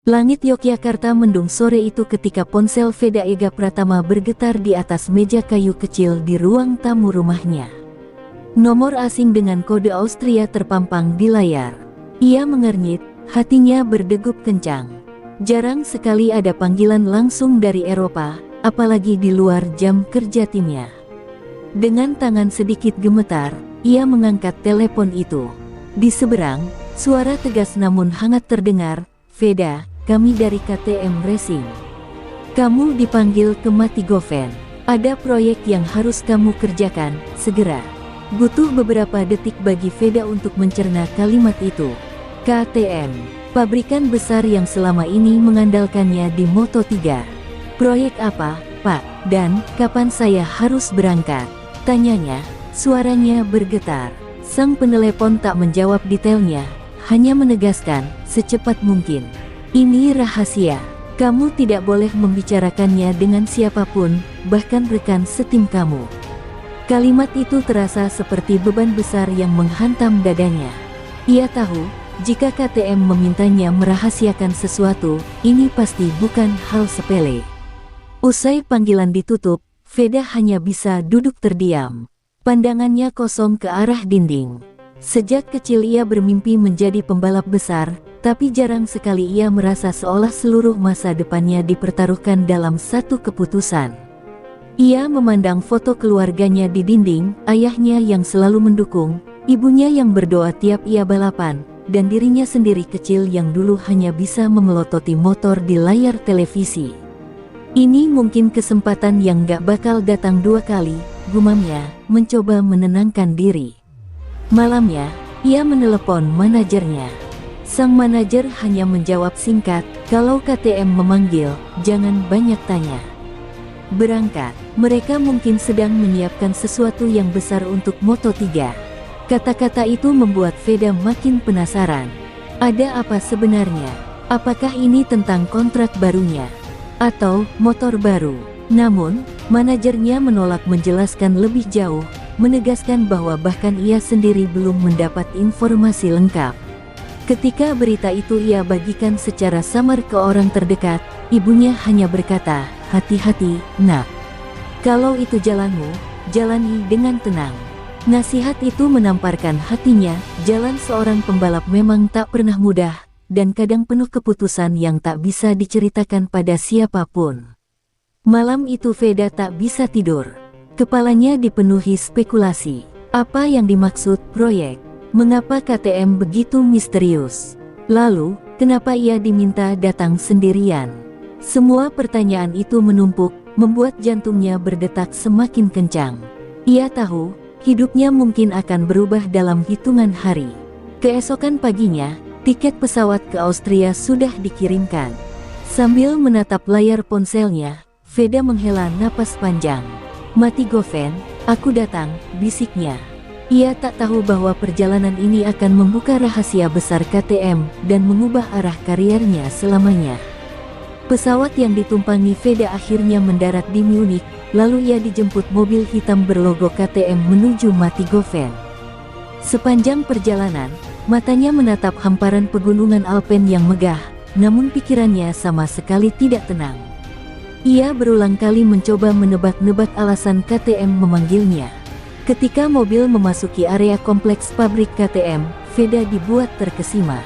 Langit Yogyakarta mendung sore itu ketika ponsel Veda Ega Pratama bergetar di atas meja kayu kecil di ruang tamu rumahnya. Nomor asing dengan kode Austria terpampang di layar. Ia mengernyit, hatinya berdegup kencang. Jarang sekali ada panggilan langsung dari Eropa, apalagi di luar jam kerja timnya. Dengan tangan sedikit gemetar, ia mengangkat telepon itu. Di seberang, suara tegas namun hangat terdengar, "Veda, kami dari KTM Racing. Kamu dipanggil ke Matigoven. Ada proyek yang harus kamu kerjakan, segera." Butuh beberapa detik bagi Veda untuk mencerna kalimat itu. KTM, pabrikan besar yang selama ini mengandalkannya di Moto3. "Proyek apa, Pak? Dan kapan saya harus berangkat?" tanyanya. Suaranya bergetar. Sang penelepon tak menjawab detailnya, hanya menegaskan, "Secepat mungkin. Ini rahasia. Kamu tidak boleh membicarakannya dengan siapapun, bahkan rekan setim kamu." Kalimat itu terasa seperti beban besar yang menghantam dadanya. Ia tahu, jika KTM memintanya merahasiakan sesuatu, ini pasti bukan hal sepele. Usai panggilan ditutup, Veda hanya bisa duduk terdiam. Pandangannya kosong ke arah dinding. Sejak kecil ia bermimpi menjadi pembalap besar, tapi jarang sekali ia merasa seolah seluruh masa depannya dipertaruhkan dalam satu keputusan. Ia memandang foto keluarganya di dinding, ayahnya yang selalu mendukung, ibunya yang berdoa tiap ia balapan, dan dirinya sendiri kecil yang dulu hanya bisa memelototi motor di layar televisi. Ini mungkin kesempatan yang gak bakal datang dua kali, gumamnya, mencoba menenangkan diri. Malamnya, ia menelepon manajernya. Sang manajer hanya menjawab singkat, "Kalau KTM memanggil, jangan banyak tanya. Berangkat, mereka mungkin sedang menyiapkan sesuatu yang besar untuk Moto3." Kata-kata itu membuat Veda makin penasaran. Ada apa sebenarnya? Apakah ini tentang kontrak barunya? Atau motor baru? Namun, manajernya menolak menjelaskan lebih jauh, menegaskan bahwa bahkan ia sendiri belum mendapat informasi lengkap. Ketika berita itu ia bagikan secara samar ke orang terdekat, ibunya hanya berkata, "Hati-hati, nak. Kalau itu jalanmu, jalani dengan tenang." Nasihat itu menamparkan hatinya. Jalan seorang pembalap memang tak pernah mudah, dan kadang penuh keputusan yang tak bisa diceritakan pada siapapun. Malam itu Veda tak bisa tidur. Kepalanya dipenuhi spekulasi. Apa yang dimaksud proyek? Mengapa KTM begitu misterius? Lalu, kenapa ia diminta datang sendirian? Semua pertanyaan itu menumpuk, membuat jantungnya berdetak semakin kencang. Ia tahu, hidupnya mungkin akan berubah dalam hitungan hari. Keesokan paginya, tiket pesawat ke Austria sudah dikirimkan. Sambil menatap layar ponselnya, Veda menghela napas panjang. "Matigoven, aku datang," bisiknya. Ia tak tahu bahwa perjalanan ini akan membuka rahasia besar KTM dan mengubah arah karirnya selamanya. Pesawat yang ditumpangi Veda akhirnya mendarat di Munich, lalu ia dijemput mobil hitam berlogo KTM menuju Matigoven. Sepanjang perjalanan, matanya menatap hamparan pegunungan Alpen yang megah, namun pikirannya sama sekali tidak tenang. Ia berulang kali mencoba menebak-nebak alasan KTM memanggilnya. Ketika mobil memasuki area kompleks pabrik KTM, Veda dibuat terkesima.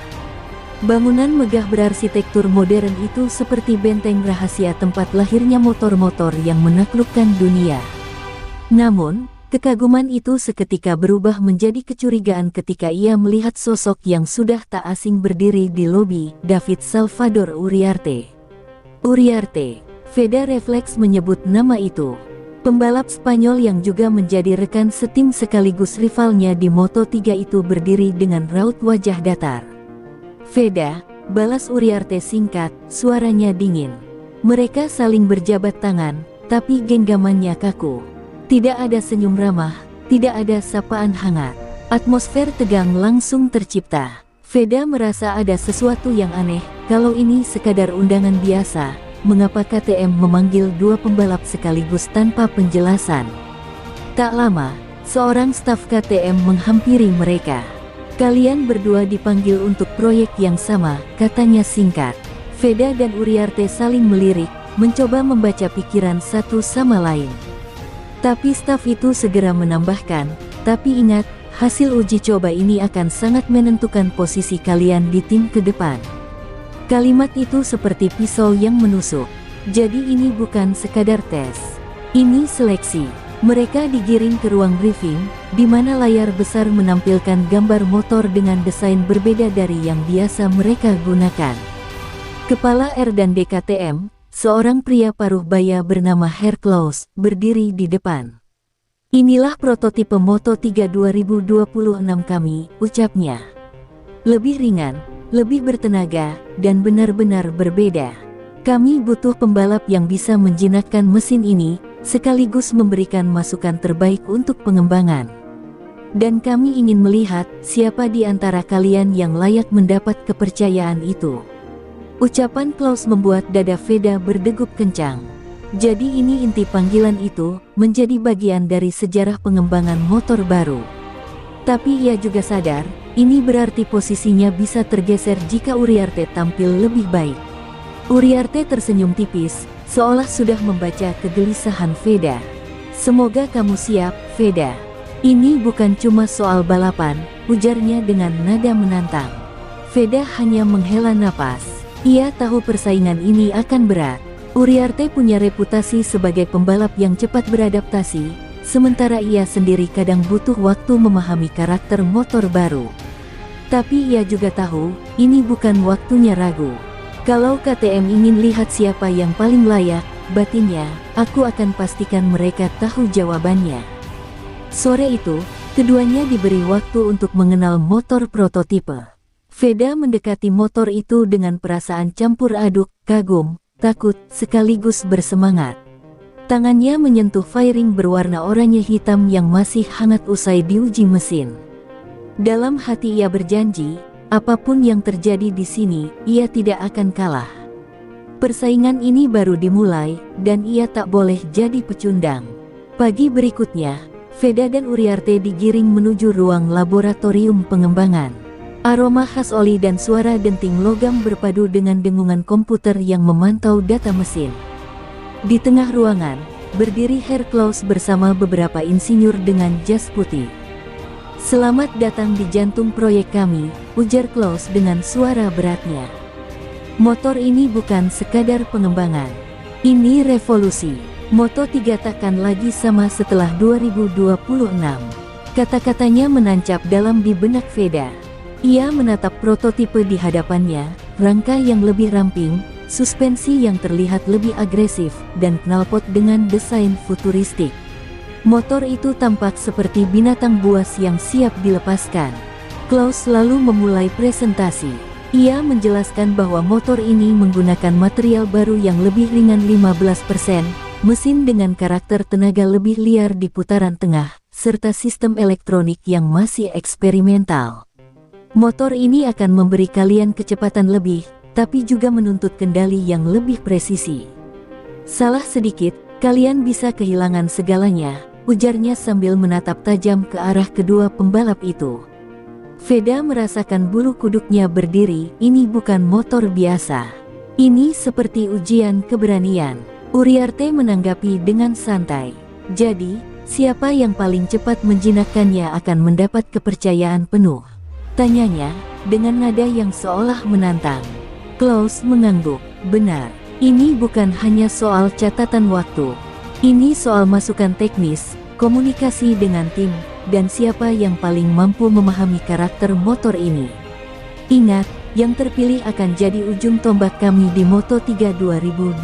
Bangunan megah berarsitektur modern itu seperti benteng rahasia tempat lahirnya motor-motor yang menaklukkan dunia. Namun, kekaguman itu seketika berubah menjadi kecurigaan ketika ia melihat sosok yang sudah tak asing berdiri di lobi, David Salvador Uriarte. Uriarte. Veda refleks menyebut nama itu. Pembalap Spanyol yang juga menjadi rekan setim sekaligus rivalnya di Moto3 itu berdiri dengan raut wajah datar. "Veda," balas Uriarte singkat, suaranya dingin. Mereka saling berjabat tangan, tapi genggamannya kaku. Tidak ada senyum ramah, tidak ada sapaan hangat. Atmosfer tegang langsung tercipta. Veda merasa ada sesuatu yang aneh. Kalau ini sekadar undangan biasa, mengapa KTM memanggil dua pembalap sekaligus tanpa penjelasan? Tak lama, seorang staf KTM menghampiri mereka. "Kalian berdua dipanggil untuk proyek yang sama," katanya singkat. Veda dan Uriarte saling melirik, mencoba membaca pikiran satu sama lain. Tapi staf itu segera menambahkan, tapi ingat, hasil uji coba ini akan sangat menentukan posisi kalian di tim ke depan. Kalimat itu seperti pisau yang menusuk. Jadi ini bukan sekadar tes. Ini seleksi. Mereka digiring ke ruang briefing, di mana layar besar menampilkan gambar motor dengan desain berbeda dari yang biasa mereka gunakan. Kepala R&D KTM, seorang pria paruh baya bernama Herr Klaus, berdiri di depan. Inilah prototipe Moto3 2026 kami, ucapnya. Lebih ringan, lebih bertenaga, dan benar-benar berbeda. Kami butuh pembalap yang bisa menjinakkan mesin ini, sekaligus memberikan masukan terbaik untuk pengembangan. Dan kami ingin melihat siapa di antara kalian yang layak mendapat kepercayaan itu. Ucapan Klaus membuat dada Veda berdegup kencang. Jadi ini inti panggilan itu, menjadi bagian dari sejarah pengembangan motor baru. Tapi ia juga sadar, ini berarti posisinya bisa tergeser jika Uriarte tampil lebih baik. Uriarte tersenyum tipis, seolah sudah membaca kegelisahan Veda. Semoga kamu siap, Veda. Ini bukan cuma soal balapan, ujarnya dengan nada menantang. Veda hanya menghela napas. Ia tahu persaingan ini akan berat. Uriarte punya reputasi sebagai pembalap yang cepat beradaptasi, sementara ia sendiri kadang butuh waktu memahami karakter motor baru. Tapi ia juga tahu, ini bukan waktunya ragu. Kalau KTM ingin lihat siapa yang paling layak, batinnya, aku akan pastikan mereka tahu jawabannya. Sore itu, keduanya diberi waktu untuk mengenal motor prototipe. Veda mendekati motor itu dengan perasaan campur aduk, kagum, takut, sekaligus bersemangat. Tangannya menyentuh fairing berwarna oranye hitam yang masih hangat usai diuji mesin. Dalam hati ia berjanji, apapun yang terjadi di sini, ia tidak akan kalah. Persaingan ini baru dimulai, dan ia tak boleh jadi pecundang. Pagi berikutnya, Veda dan Uriarte digiring menuju ruang laboratorium pengembangan. Aroma khas oli dan suara denting logam berpadu dengan dengungan komputer yang memantau data mesin. Di tengah ruangan, berdiri Herr Klaus bersama beberapa insinyur dengan jas putih. Selamat datang di jantung proyek kami, ujar Klaus dengan suara beratnya. Motor ini bukan sekadar pengembangan. Ini revolusi. Moto3 takkan lagi sama setelah 2026. Kata-katanya menancap dalam di benak Veda. Ia menatap prototipe di hadapannya, rangka yang lebih ramping, suspensi yang terlihat lebih agresif, dan knalpot dengan desain futuristik. Motor itu tampak seperti binatang buas yang siap dilepaskan. Klaus lalu memulai presentasi. Ia menjelaskan bahwa motor ini menggunakan material baru yang lebih ringan 15%, mesin dengan karakter tenaga lebih liar di putaran tengah, serta sistem elektronik yang masih eksperimental. Motor ini akan memberi kalian kecepatan lebih, tapi juga menuntut kendali yang lebih presisi. Salah sedikit, kalian bisa kehilangan segalanya, ujarnya sambil menatap tajam ke arah kedua pembalap itu. Veda merasakan bulu kuduknya berdiri, ini bukan motor biasa. Ini seperti ujian keberanian. Uriarte menanggapi dengan santai. Jadi, siapa yang paling cepat menjinakkannya akan mendapat kepercayaan penuh. Tanyanya, dengan nada yang seolah menantang. Klaus mengangguk. Benar, ini bukan hanya soal catatan waktu. Ini soal masukan teknis, komunikasi dengan tim, dan siapa yang paling mampu memahami karakter motor ini. Ingat, yang terpilih akan jadi ujung tombak kami di Moto3 2026.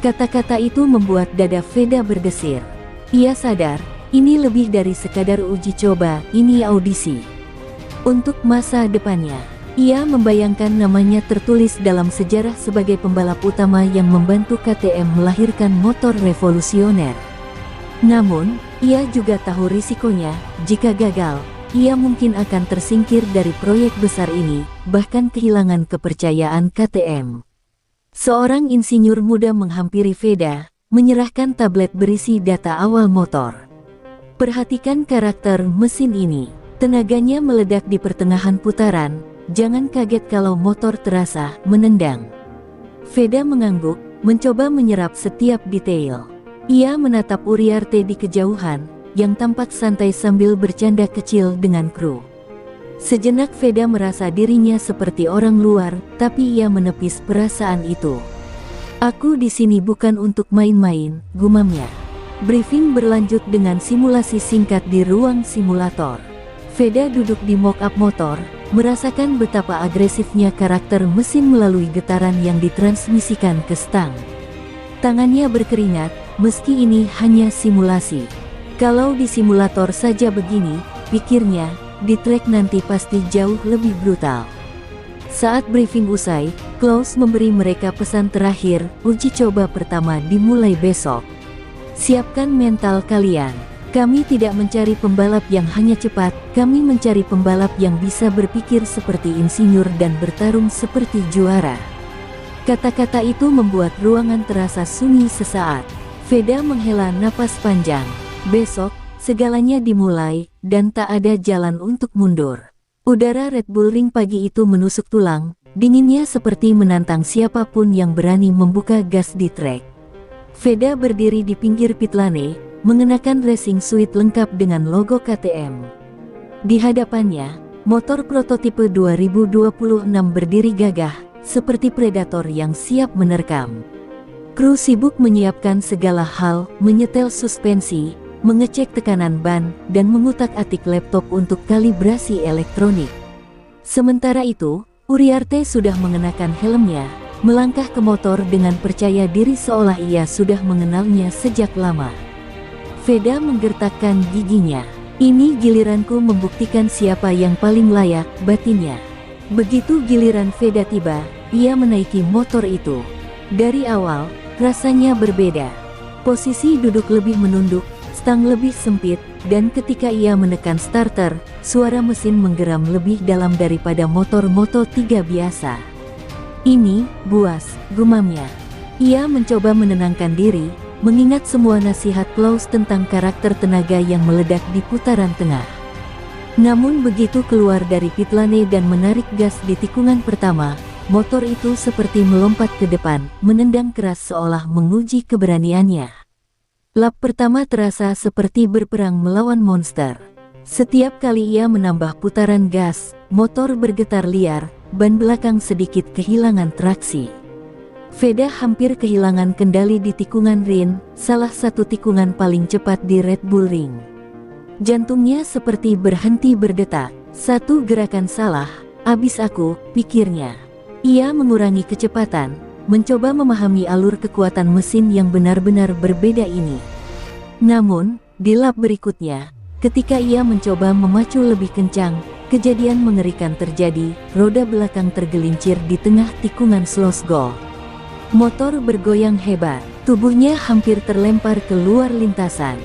Kata-kata itu membuat dada Veda berdesir. Ia sadar, ini lebih dari sekadar uji coba, ini audisi. Untuk masa depannya, ia membayangkan namanya tertulis dalam sejarah sebagai pembalap utama yang membantu KTM melahirkan motor revolusioner. Namun, ia juga tahu risikonya, jika gagal, ia mungkin akan tersingkir dari proyek besar ini, bahkan kehilangan kepercayaan KTM. Seorang insinyur muda menghampiri Veda, menyerahkan tablet berisi data awal motor. Perhatikan karakter mesin ini. Tenaganya meledak di pertengahan putaran, jangan kaget kalau motor terasa menendang. Veda mengangguk, mencoba menyerap setiap detail. Ia menatap Uriarte di kejauhan, yang tampak santai sambil bercanda kecil dengan kru. Sejenak Veda merasa dirinya seperti orang luar, tapi ia menepis perasaan itu. Aku di sini bukan untuk main-main, gumamnya. Briefing berlanjut dengan simulasi singkat di ruang simulator. Veda duduk di mock-up motor, merasakan betapa agresifnya karakter mesin melalui getaran yang ditransmisikan ke stang. Tangannya berkeringat, meski ini hanya simulasi. Kalau di simulator saja begini, pikirnya, di trek nanti pasti jauh lebih brutal. Saat briefing usai, Klaus memberi mereka pesan terakhir, uji coba pertama dimulai besok. Siapkan mental kalian. Kami tidak mencari pembalap yang hanya cepat, kami mencari pembalap yang bisa berpikir seperti insinyur dan bertarung seperti juara. Kata-kata itu membuat ruangan terasa sunyi sesaat. Veda menghela napas panjang. Besok, segalanya dimulai, dan tak ada jalan untuk mundur. Udara Red Bull Ring pagi itu menusuk tulang, dinginnya seperti menantang siapapun yang berani membuka gas di trek. Veda berdiri di pinggir pit lane, mengenakan racing suit lengkap dengan logo KTM. Di hadapannya, motor prototipe 2026 berdiri gagah, seperti predator yang siap menerkam. Kru sibuk menyiapkan segala hal, menyetel suspensi, mengecek tekanan ban, dan mengutak-atik laptop untuk kalibrasi elektronik. Sementara itu, Uriarte sudah mengenakan helmnya, melangkah ke motor dengan percaya diri seolah ia sudah mengenalnya sejak lama. Veda menggertakkan giginya. Ini giliranku membuktikan siapa yang paling layak, batinnya. Begitu giliran Veda tiba, ia menaiki motor itu. Dari awal, rasanya berbeda. Posisi duduk lebih menunduk, stang lebih sempit, dan ketika ia menekan starter, suara mesin menggeram lebih dalam daripada motor Moto3 biasa. Ini, buas, gumamnya. Ia mencoba menenangkan diri, mengingat semua nasihat Klaus tentang karakter tenaga yang meledak di putaran tengah. Namun begitu keluar dari pit lane dan menarik gas di tikungan pertama, motor itu seperti melompat ke depan, menendang keras seolah menguji keberaniannya. Lap pertama terasa seperti berperang melawan monster. Setiap kali ia menambah putaran gas, motor bergetar liar, ban belakang sedikit kehilangan traksi. Veda hampir kehilangan kendali di tikungan Rin, salah satu tikungan paling cepat di Red Bull Ring. Jantungnya seperti berhenti berdetak. Satu gerakan salah, abis aku, pikirnya. Ia mengurangi kecepatan, mencoba memahami alur kekuatan mesin yang benar-benar berbeda ini. Namun, di lap berikutnya, ketika ia mencoba memacu lebih kencang, kejadian mengerikan terjadi, roda belakang tergelincir di tengah tikungan Slosgol. Motor bergoyang hebat, tubuhnya hampir terlempar keluar lintasan.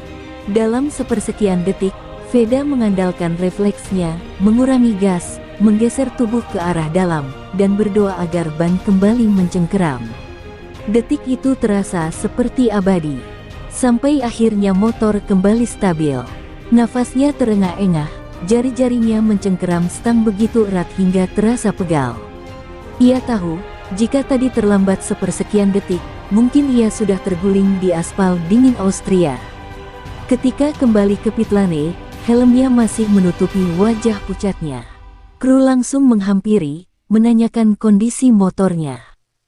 Dalam sepersekian detik, Veda mengandalkan refleksnya, mengurangi gas, menggeser tubuh ke arah dalam, dan berdoa agar ban kembali mencengkeram. Detik itu terasa seperti abadi. Sampai akhirnya motor kembali stabil. Nafasnya terengah-engah, jari-jarinya mencengkeram stang begitu erat hingga terasa pegal. Ia tahu, jika tadi terlambat sepersekian detik, mungkin ia sudah terguling di aspal dingin Austria. Ketika kembali ke pit lane, helmnya masih menutupi wajah pucatnya. Kru langsung menghampiri, menanyakan kondisi motornya.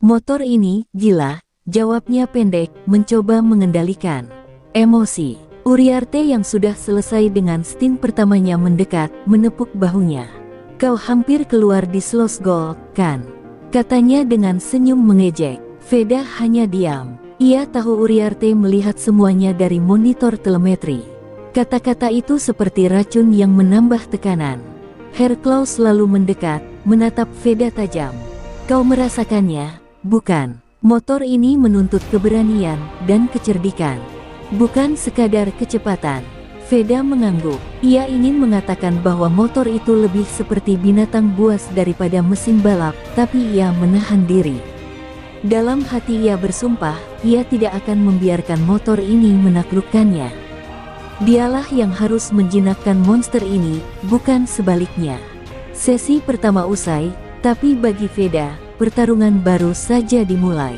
Motor ini, gila, jawabnya pendek, mencoba mengendalikan emosi. Uriarte yang sudah selesai dengan stint pertamanya mendekat, menepuk bahunya. Kau hampir keluar di Slosgol, kan? Katanya dengan senyum mengejek. Veda hanya diam. Ia tahu Uriarte melihat semuanya dari monitor telemetri. Kata-kata itu seperti racun yang menambah tekanan. Herr Klaus lalu mendekat, menatap Veda tajam. Kau merasakannya, bukan? Motor ini menuntut keberanian dan kecerdikan. Bukan sekadar kecepatan. Veda mengangguk. Ia ingin mengatakan bahwa motor itu lebih seperti binatang buas daripada mesin balap, tapi ia menahan diri. Dalam hati ia bersumpah, ia tidak akan membiarkan motor ini menaklukkannya. Dialah yang harus menjinakkan monster ini, bukan sebaliknya. Sesi pertama usai, tapi bagi Veda, pertarungan baru saja dimulai.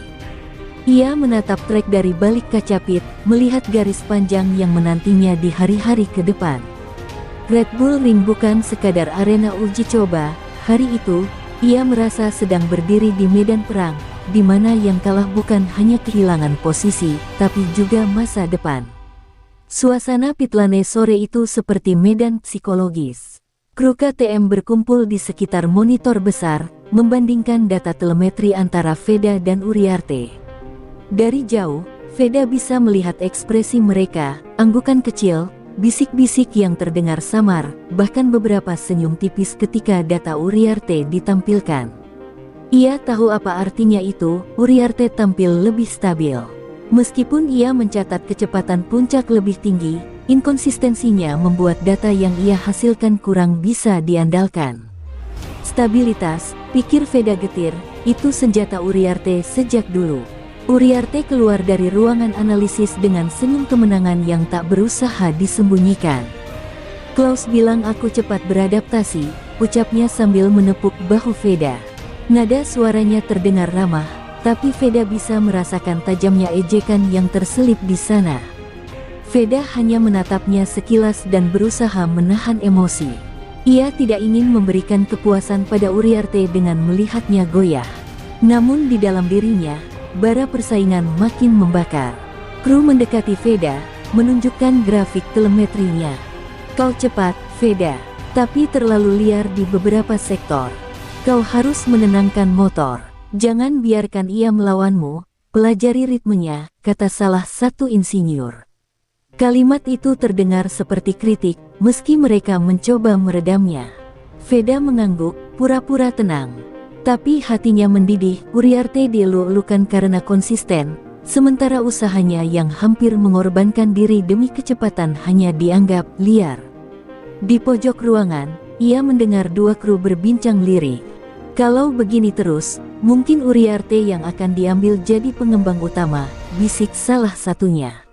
Ia menatap trek dari balik kaca pit, melihat garis panjang yang menantinya di hari-hari ke depan. Red Bull Ring bukan sekadar arena uji coba, hari itu, ia merasa sedang berdiri di medan perang, di mana yang kalah bukan hanya kehilangan posisi, tapi juga masa depan. Suasana pitlane sore itu seperti medan psikologis. Kru KTM berkumpul di sekitar monitor besar, membandingkan data telemetri antara Veda dan Uriarte. Dari jauh, Veda bisa melihat ekspresi mereka, anggukan kecil, bisik-bisik yang terdengar samar, bahkan beberapa senyum tipis ketika data Uriarte ditampilkan. Ia tahu apa artinya itu, Uriarte tampil lebih stabil. Meskipun ia mencatat kecepatan puncak lebih tinggi, inkonsistensinya membuat data yang ia hasilkan kurang bisa diandalkan. Stabilitas, pikir Veda getir, itu senjata Uriarte sejak dulu. Uriarte keluar dari ruangan analisis dengan senyum kemenangan yang tak berusaha disembunyikan. Klaus bilang aku cepat beradaptasi, ucapnya sambil menepuk bahu Veda. Nada suaranya terdengar ramah, tapi Veda bisa merasakan tajamnya ejekan yang terselip di sana. Veda hanya menatapnya sekilas dan berusaha menahan emosi. Ia tidak ingin memberikan kepuasan pada Uriarte dengan melihatnya goyah. Namun di dalam dirinya, bara persaingan makin membakar. Kru mendekati Veda, menunjukkan grafik telemetrinya. Kau cepat, Veda, tapi terlalu liar di beberapa sektor. Kau harus menenangkan motor. Jangan biarkan ia melawanmu, pelajari ritmenya, kata salah satu insinyur. Kalimat itu terdengar seperti kritik, meski mereka mencoba meredamnya. Veda mengangguk, pura-pura tenang. Tapi hatinya mendidih, Uriarte dieluk-elukan karena konsisten, sementara usahanya yang hampir mengorbankan diri demi kecepatan hanya dianggap liar. Di pojok ruangan, ia mendengar dua kru berbincang lirik. Kalau begini terus, mungkin Uriarte yang akan diambil jadi pengembang utama, bisik salah satunya.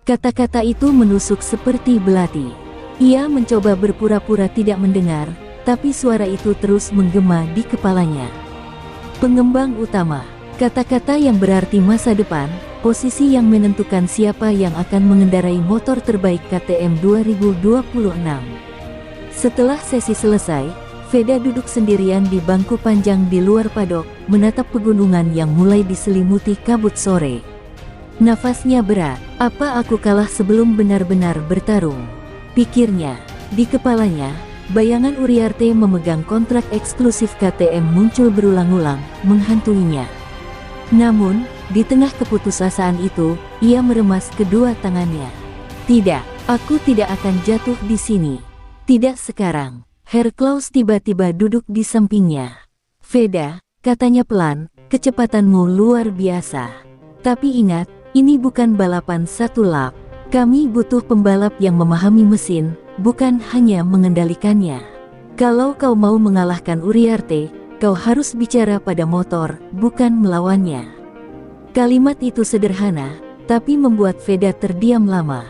Kata-kata itu menusuk seperti belati. Ia mencoba berpura-pura tidak mendengar, tapi suara itu terus menggema di kepalanya. Pengembang utama, kata-kata yang berarti masa depan, posisi yang menentukan siapa yang akan mengendarai motor terbaik KTM 2026. Setelah sesi selesai, Veda duduk sendirian di bangku panjang di luar padok, menatap pegunungan yang mulai diselimuti kabut sore. Nafasnya berat, apa aku kalah sebelum benar-benar bertarung? Pikirnya, di kepalanya, bayangan Uriarte memegang kontrak eksklusif KTM muncul berulang-ulang, menghantuinya. Namun, di tengah keputusasaan itu, ia meremas kedua tangannya. Tidak, aku tidak akan jatuh di sini. Tidak sekarang. Herr Klaus tiba-tiba duduk di sampingnya. Veda, katanya pelan, kecepatanmu luar biasa. Tapi ingat, ini bukan balapan satu lap. Kami butuh pembalap yang memahami mesin, bukan hanya mengendalikannya. Kalau kau mau mengalahkan Uriarte, kau harus bicara pada motor, bukan melawannya. Kalimat itu sederhana, tapi membuat Veda terdiam lama.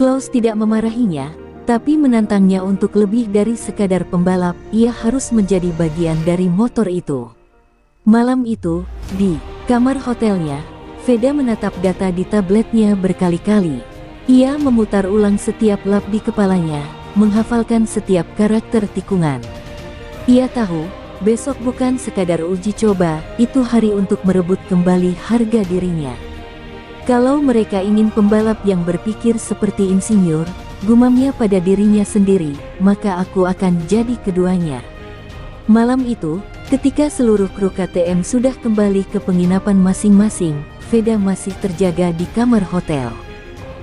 Klaus tidak memarahinya, tapi menantangnya untuk lebih dari sekadar pembalap, ia harus menjadi bagian dari motor itu. Malam itu, di kamar hotelnya, Veda menatap data di tabletnya berkali-kali. Ia memutar ulang setiap lap di kepalanya, menghafalkan setiap karakter tikungan. Ia tahu, besok bukan sekadar uji coba, itu hari untuk merebut kembali harga dirinya. Kalau mereka ingin pembalap yang berpikir seperti insinyur, gumamnya pada dirinya sendiri, maka aku akan jadi keduanya. Malam itu, ketika seluruh kru KTM sudah kembali ke penginapan masing-masing, Veda masih terjaga di kamar hotel.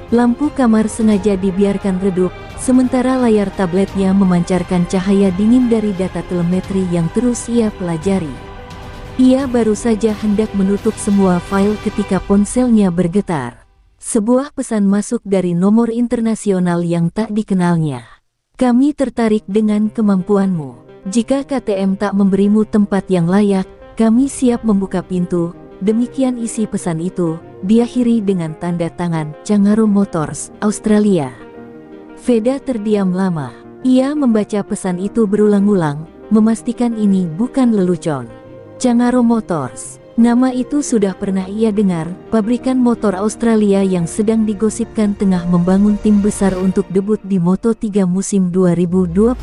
Lampu kamar sengaja dibiarkan redup, sementara layar tabletnya memancarkan cahaya dingin dari data telemetri yang terus ia pelajari. Ia baru saja hendak menutup semua file ketika ponselnya bergetar. Sebuah pesan masuk dari nomor internasional yang tak dikenalnya. Kami tertarik dengan kemampuanmu. Jika KTM tak memberimu tempat yang layak, kami siap membuka pintu. Demikian isi pesan itu, diakhiri dengan tanda tangan Kangaroo Motors, Australia. Veda terdiam lama. Ia membaca pesan itu berulang-ulang, memastikan ini bukan lelucon. Changaro Motors. Nama itu sudah pernah ia dengar, pabrikan motor Australia yang sedang digosipkan tengah membangun tim besar untuk debut di Moto3 musim 2026.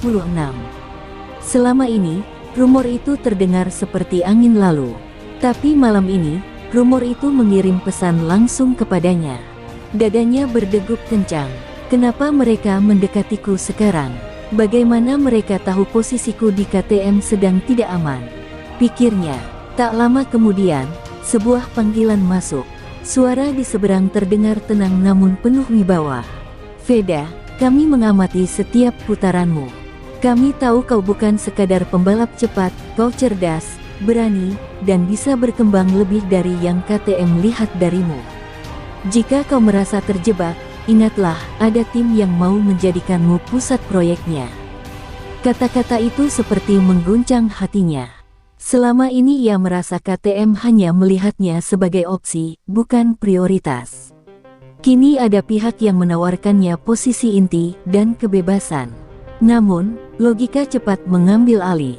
Selama ini, rumor itu terdengar seperti angin lalu. Tapi malam ini, rumor itu mengirim pesan langsung kepadanya. Dadanya berdegup kencang. Kenapa mereka mendekatiku sekarang? Bagaimana mereka tahu posisiku di KTM sedang tidak aman? Pikirnya. Tak lama kemudian, sebuah panggilan masuk. Suara di seberang terdengar tenang namun penuh wibawa. Veda, kami mengamati setiap putaranmu. Kami tahu kau bukan sekadar pembalap cepat, kau cerdas, berani, dan bisa berkembang lebih dari yang KTM lihat darimu. Jika kau merasa terjebak, ingatlah, ada tim yang mau menjadikanmu pusat proyeknya. Kata-kata itu seperti mengguncang hatinya. Selama ini ia merasa KTM hanya melihatnya sebagai opsi, bukan prioritas. Kini ada pihak yang menawarkannya posisi inti dan kebebasan. Namun, logika cepat mengambil alih.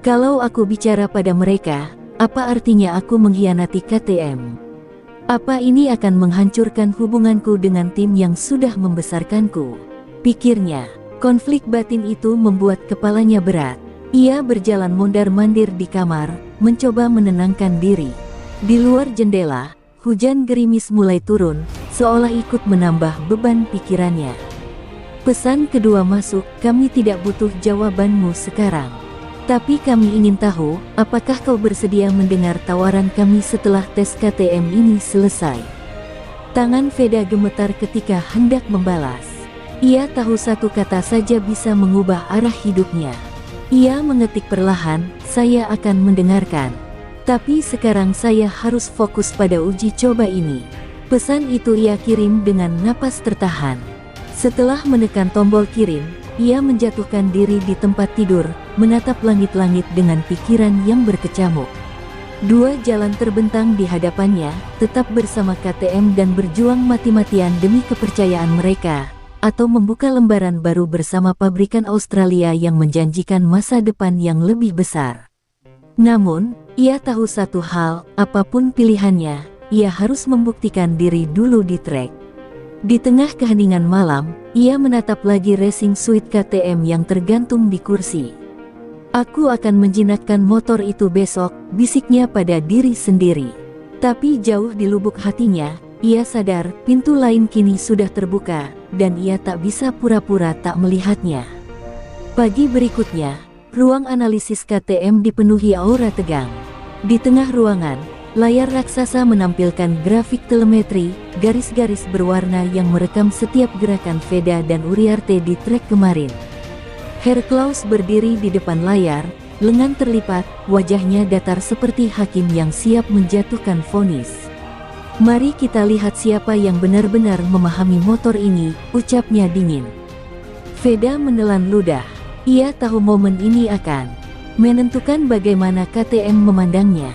Kalau aku bicara pada mereka, apa artinya aku mengkhianati KTM? Apa ini akan menghancurkan hubunganku dengan tim yang sudah membesarkanku? Pikirnya, konflik batin itu membuat kepalanya berat. Ia berjalan mondar-mandir di kamar, mencoba menenangkan diri. Di luar jendela, hujan gerimis mulai turun, seolah ikut menambah beban pikirannya. Pesan kedua masuk, kami tidak butuh jawabanmu sekarang. Tapi kami ingin tahu, apakah kau bersedia mendengar tawaran kami setelah tes KTM ini selesai? Tangan Veda gemetar ketika hendak membalas. Ia tahu satu kata saja bisa mengubah arah hidupnya. Ia mengetik perlahan, saya akan mendengarkan. Tapi sekarang saya harus fokus pada uji coba ini. Pesan itu ia kirim dengan napas tertahan. Setelah menekan tombol kirim, ia menjatuhkan diri di tempat tidur, menatap langit-langit dengan pikiran yang berkecamuk. Dua jalan terbentang di hadapannya, tetap bersama KTM dan berjuang mati-matian demi kepercayaan mereka, atau membuka lembaran baru bersama pabrikan Australia yang menjanjikan masa depan yang lebih besar. Namun, ia tahu satu hal, apapun pilihannya, ia harus membuktikan diri dulu di trek. Di tengah keheningan malam, ia menatap lagi racing suite KTM yang tergantung di kursi. Aku akan menjinakkan motor itu besok, bisiknya pada diri sendiri. Tapi jauh di lubuk hatinya, ia sadar pintu lain kini sudah terbuka, dan ia tak bisa pura-pura tak melihatnya. Pagi berikutnya, ruang analisis KTM dipenuhi aura tegang. Di tengah ruangan, layar raksasa menampilkan grafik telemetri, garis-garis berwarna yang merekam setiap gerakan Veda dan Uriarte di trek kemarin. Herr Klaus berdiri di depan layar, lengan terlipat, wajahnya datar seperti hakim yang siap menjatuhkan vonis. Mari kita lihat siapa yang benar-benar memahami motor ini, ucapnya dingin. Veda menelan ludah. Ia tahu momen ini akan menentukan bagaimana KTM memandangnya.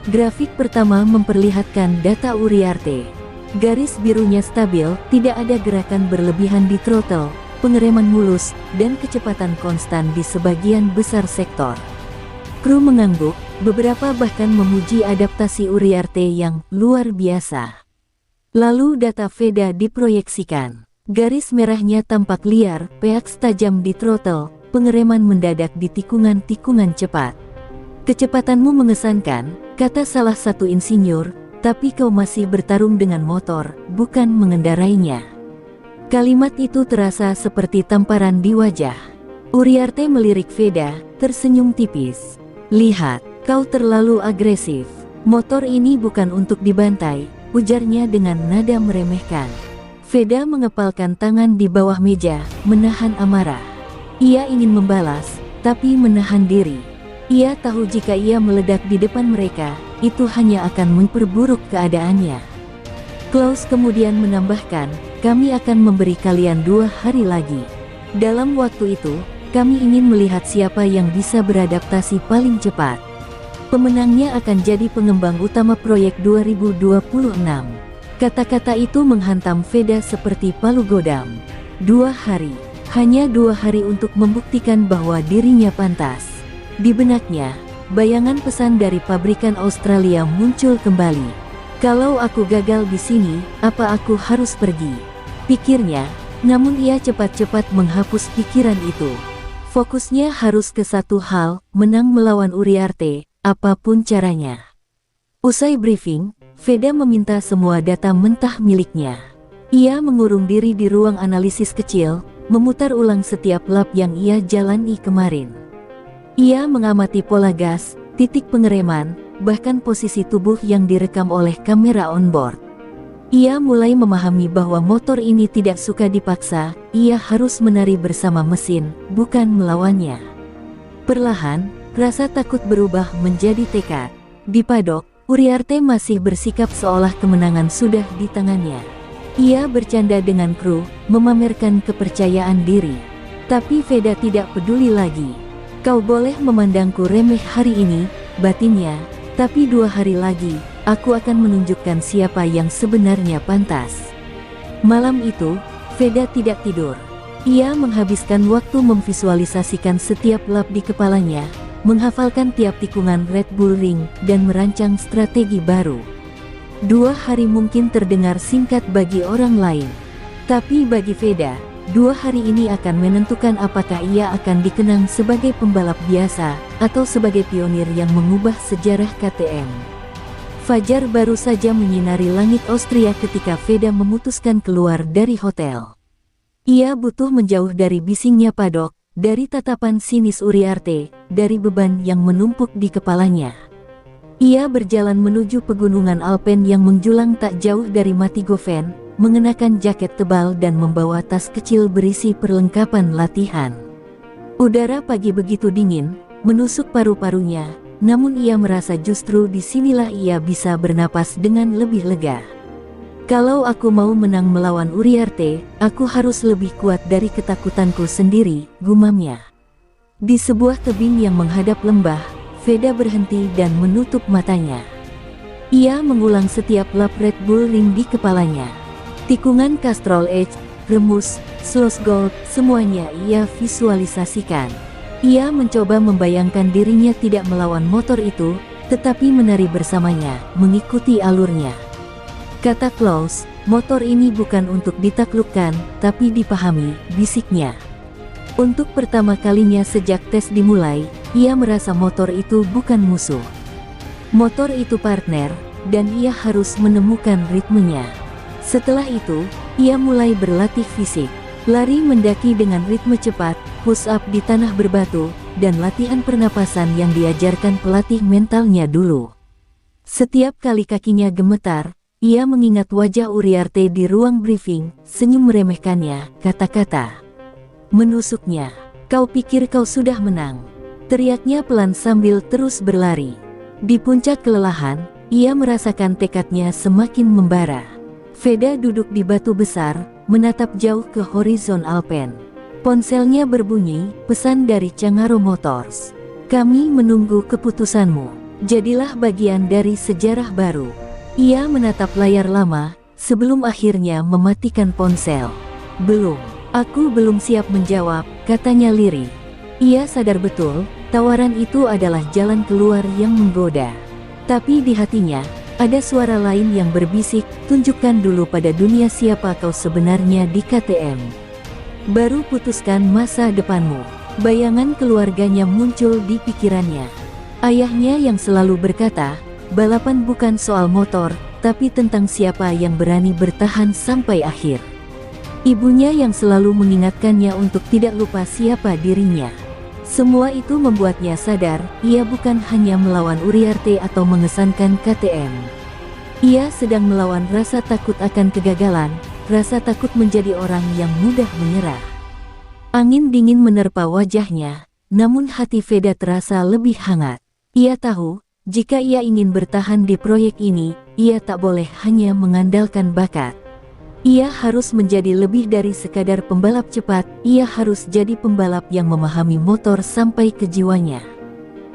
Grafik pertama memperlihatkan data Uriarte. Garis birunya stabil, tidak ada gerakan berlebihan di throttle, pengereman mulus, dan kecepatan konstan di sebagian besar sektor. Kru mengangguk, beberapa bahkan memuji adaptasi Uriarte yang luar biasa. Lalu data Veda diproyeksikan. Garis merahnya tampak liar, peaks tajam di throttle, pengereman mendadak di tikungan-tikungan cepat. Kecepatanmu mengesankan, kata salah satu insinyur, tapi kau masih bertarung dengan motor, bukan mengendarainya. Kalimat itu terasa seperti tamparan di wajah. Uriarte melirik Veda, tersenyum tipis. Lihat, kau terlalu agresif. Motor ini bukan untuk dibantai, ujarnya dengan nada meremehkan. Veda mengepalkan tangan di bawah meja, menahan amarah. Ia ingin membalas, tapi menahan diri. Ia tahu jika ia meledak di depan mereka, itu hanya akan memperburuk keadaannya. Klaus kemudian menambahkan, kami akan memberi kalian 2 hari lagi. Dalam waktu itu, kami ingin melihat siapa yang bisa beradaptasi paling cepat. Pemenangnya akan jadi pengembang utama proyek 2026. Kata-kata itu menghantam Veda seperti palu godam. 2 hari. Hanya 2 hari untuk membuktikan bahwa dirinya pantas. Di benaknya, bayangan pesan dari pabrikan Australia muncul kembali. Kalau aku gagal di sini, apa aku harus pergi? Pikirnya, namun ia cepat-cepat menghapus pikiran itu. Fokusnya harus ke satu hal, menang melawan Uriarte, apapun caranya. Usai briefing, Veda meminta semua data mentah miliknya. Ia mengurung diri di ruang analisis kecil, memutar ulang setiap lap yang ia jalani kemarin. Ia mengamati pola gas, titik pengereman, bahkan posisi tubuh yang direkam oleh kamera onboard. Ia mulai memahami bahwa motor ini tidak suka dipaksa, ia harus menari bersama mesin, bukan melawannya. Perlahan, rasa takut berubah menjadi tekad. Di padok, Uriarte masih bersikap seolah kemenangan sudah di tangannya. Ia bercanda dengan kru, memamerkan kepercayaan diri. Tapi Veda tidak peduli lagi. Kau boleh memandangku remeh hari ini, batinnya, tapi 2 hari lagi, aku akan menunjukkan siapa yang sebenarnya pantas. Malam itu, Veda tidak tidur. Ia menghabiskan waktu memvisualisasikan setiap lap di kepalanya, menghafalkan tiap tikungan Red Bull Ring, dan merancang strategi baru. 2 hari mungkin terdengar singkat bagi orang lain. Tapi bagi Veda, 2 hari ini akan menentukan apakah ia akan dikenang sebagai pembalap biasa, atau sebagai pionir yang mengubah sejarah KTM. Fajar baru saja menyinari langit Austria ketika Veda memutuskan keluar dari hotel. Ia butuh menjauh dari bisingnya padok, dari tatapan sinis Uriarte, dari beban yang menumpuk di kepalanya. Ia berjalan menuju pegunungan Alpen yang menjulang tak jauh dari Matigoven, mengenakan jaket tebal dan membawa tas kecil berisi perlengkapan latihan. Udara pagi begitu dingin, menusuk paru-parunya, namun ia merasa justru disinilah ia bisa bernapas dengan lebih lega. Kalau aku mau menang melawan Uriarte, aku harus lebih kuat dari ketakutanku sendiri, gumamnya. Di sebuah tebing yang menghadap lembah, Veda berhenti dan menutup matanya. Ia mengulang setiap lap Red Bull Ring di kepalanya. Tikungan Castrol Edge, Remus, Slosgold, semuanya ia visualisasikan. Ia mencoba membayangkan dirinya tidak melawan motor itu, tetapi menari bersamanya, mengikuti alurnya. Kata Klaus, motor ini bukan untuk ditaklukkan, tapi dipahami, bisiknya. Untuk pertama kalinya sejak tes dimulai, ia merasa motor itu bukan musuh. Motor itu partner, dan ia harus menemukan ritmenya. Setelah itu, ia mulai berlatih fisik, lari mendaki dengan ritme cepat, push up di tanah berbatu, dan latihan pernapasan yang diajarkan pelatih mentalnya dulu. Setiap kali kakinya gemetar, ia mengingat wajah Uriarte di ruang briefing, senyum meremehkannya, kata-kata menusuknya. Kau pikir kau sudah menang? Teriaknya pelan sambil terus berlari. Di puncak kelelahan, ia merasakan tekadnya semakin membara. Veda duduk di batu besar, menatap jauh ke horizon Alpen. Ponselnya berbunyi, pesan dari Cangaro Motors. Kami menunggu keputusanmu. Jadilah bagian dari sejarah baru. Ia menatap layar lama, sebelum akhirnya mematikan ponsel. Belum, aku belum siap menjawab, katanya lirih. Ia sadar betul, tawaran itu adalah jalan keluar yang menggoda. Tapi di hatinya, ada suara lain yang berbisik, tunjukkan dulu pada dunia siapa kau sebenarnya di KTM. Baru putuskan masa depanmu. Bayangan keluarganya muncul di pikirannya. Ayahnya yang selalu berkata, balapan bukan soal motor, tapi tentang siapa yang berani bertahan sampai akhir. Ibunya yang selalu mengingatkannya untuk tidak lupa siapa dirinya. Semua itu membuatnya sadar, ia bukan hanya melawan Uriarte atau mengesankan KTM. Ia sedang melawan rasa takut akan kegagalan, rasa takut menjadi orang yang mudah menyerah. Angin dingin menerpa wajahnya, namun hati Veda terasa lebih hangat. Ia tahu, jika ia ingin bertahan di proyek ini, ia tak boleh hanya mengandalkan bakat. Ia harus menjadi lebih dari sekadar pembalap cepat, ia harus jadi pembalap yang memahami motor sampai ke jiwanya.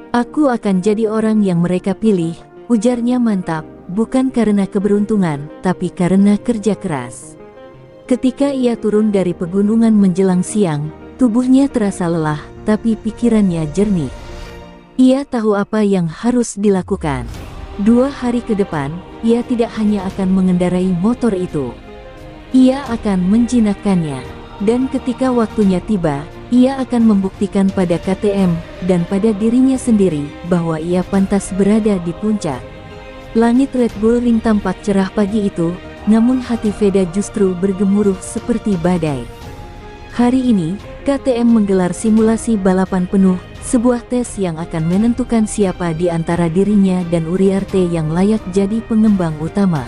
Aku akan jadi orang yang mereka pilih, ujarnya mantap, bukan karena keberuntungan, tapi karena kerja keras. Ketika ia turun dari pegunungan menjelang siang, tubuhnya terasa lelah, tapi pikirannya jernih. Ia tahu apa yang harus dilakukan. 2 hari ke depan, ia tidak hanya akan mengendarai motor itu. Ia akan menjinakkannya. Dan ketika waktunya tiba, ia akan membuktikan pada KTM dan pada dirinya sendiri bahwa ia pantas berada di puncak. Langit Red Bull Ring tampak cerah pagi itu, namun hati Veda justru bergemuruh seperti badai. Hari ini, KTM menggelar simulasi balapan penuh, sebuah tes yang akan menentukan siapa di antara dirinya dan Uriarte yang layak jadi pengembang utama.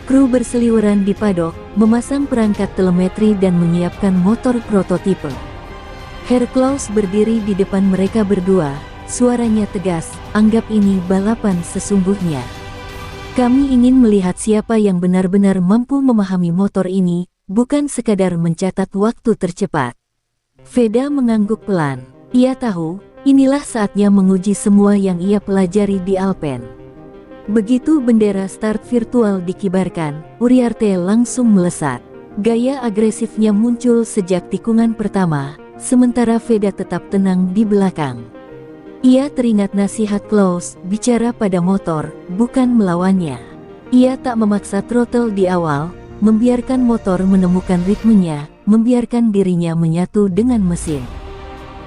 Kru berseliweran di padok, memasang perangkat telemetri dan menyiapkan motor prototipe. Herr Klaus berdiri di depan mereka berdua, suaranya tegas, "Anggap ini balapan sesungguhnya. Kami ingin melihat siapa yang benar-benar mampu memahami motor ini, bukan sekadar mencatat waktu tercepat." Veda mengangguk pelan. Ia tahu, inilah saatnya menguji semua yang ia pelajari di Alpen. Begitu bendera start virtual dikibarkan, Uriarte langsung melesat. Gaya agresifnya muncul sejak tikungan pertama, sementara Veda tetap tenang di belakang. Ia teringat nasihat Klaus, bicara pada motor, bukan melawannya. Ia tak memaksa throttle di awal, membiarkan motor menemukan ritmenya, membiarkan dirinya menyatu dengan mesin.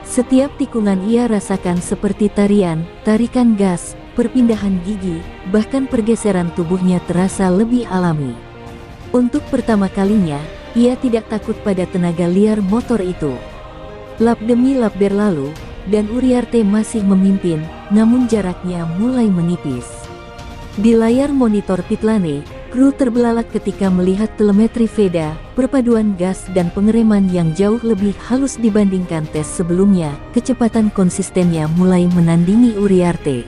Setiap tikungan ia rasakan seperti tarian, tarikan gas, perpindahan gigi, bahkan pergeseran tubuhnya terasa lebih alami. Untuk pertama kalinya, ia tidak takut pada tenaga liar motor itu. Lap demi lap berlalu, dan Uriarte masih memimpin, namun jaraknya mulai menipis. Di layar monitor pitlane, kru terbelalak ketika melihat telemetri Veda, perpaduan gas dan pengereman yang jauh lebih halus dibandingkan tes sebelumnya. Kecepatan konsistennya mulai menandingi Uriarte.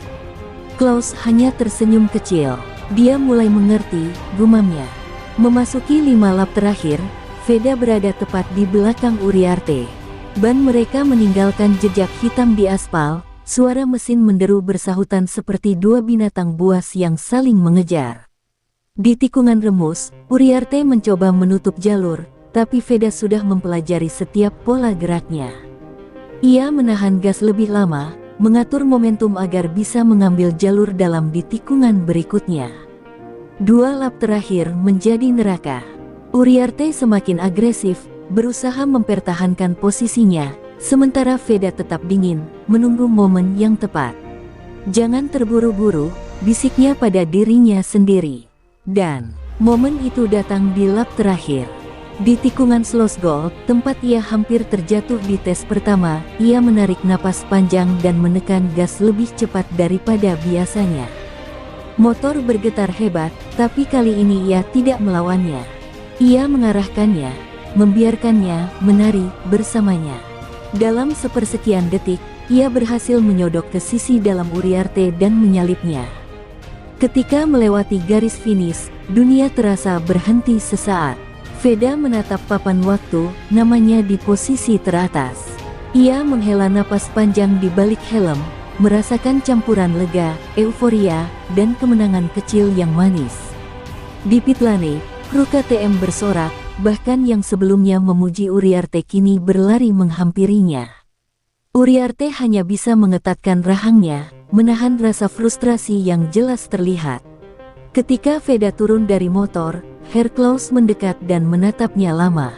Klaus hanya tersenyum kecil. Dia mulai mengerti, gumamnya. Memasuki 5 lap terakhir, Veda berada tepat di belakang Uriarte. Ban mereka meninggalkan jejak hitam di aspal, suara mesin menderu bersahutan seperti dua binatang buas yang saling mengejar. Di tikungan remus, Uriarte mencoba menutup jalur, tapi Veda sudah mempelajari setiap pola geraknya. Ia menahan gas lebih lama, mengatur momentum agar bisa mengambil jalur dalam di tikungan berikutnya. 2 lap terakhir menjadi neraka. Uriarte semakin agresif, berusaha mempertahankan posisinya, sementara Veda tetap dingin, menunggu momen yang tepat. "Jangan terburu-buru," bisiknya pada dirinya sendiri. Dan momen itu datang di lap terakhir. Di tikungan Slosgol, tempat ia hampir terjatuh di tes pertama, ia menarik napas panjang dan menekan gas lebih cepat daripada biasanya. Motor bergetar hebat, tapi kali ini ia tidak melawannya. Ia mengarahkannya, membiarkannya menari bersamanya. Dalam sepersekian detik, ia berhasil menyodok ke sisi dalam Uriarte dan menyalipnya. Ketika melewati garis finish, dunia terasa berhenti sesaat. Veda menatap papan waktu, namanya di posisi teratas. Ia menghela napas panjang di balik helm, merasakan campuran lega, euforia, dan kemenangan kecil yang manis. Di pitlane, kru KTM bersorak, bahkan yang sebelumnya memuji Uriarte kini berlari menghampirinya. Uriarte hanya bisa mengetatkan rahangnya, menahan rasa frustrasi yang jelas terlihat. Ketika Veda turun dari motor, Herr Klaus mendekat dan menatapnya lama.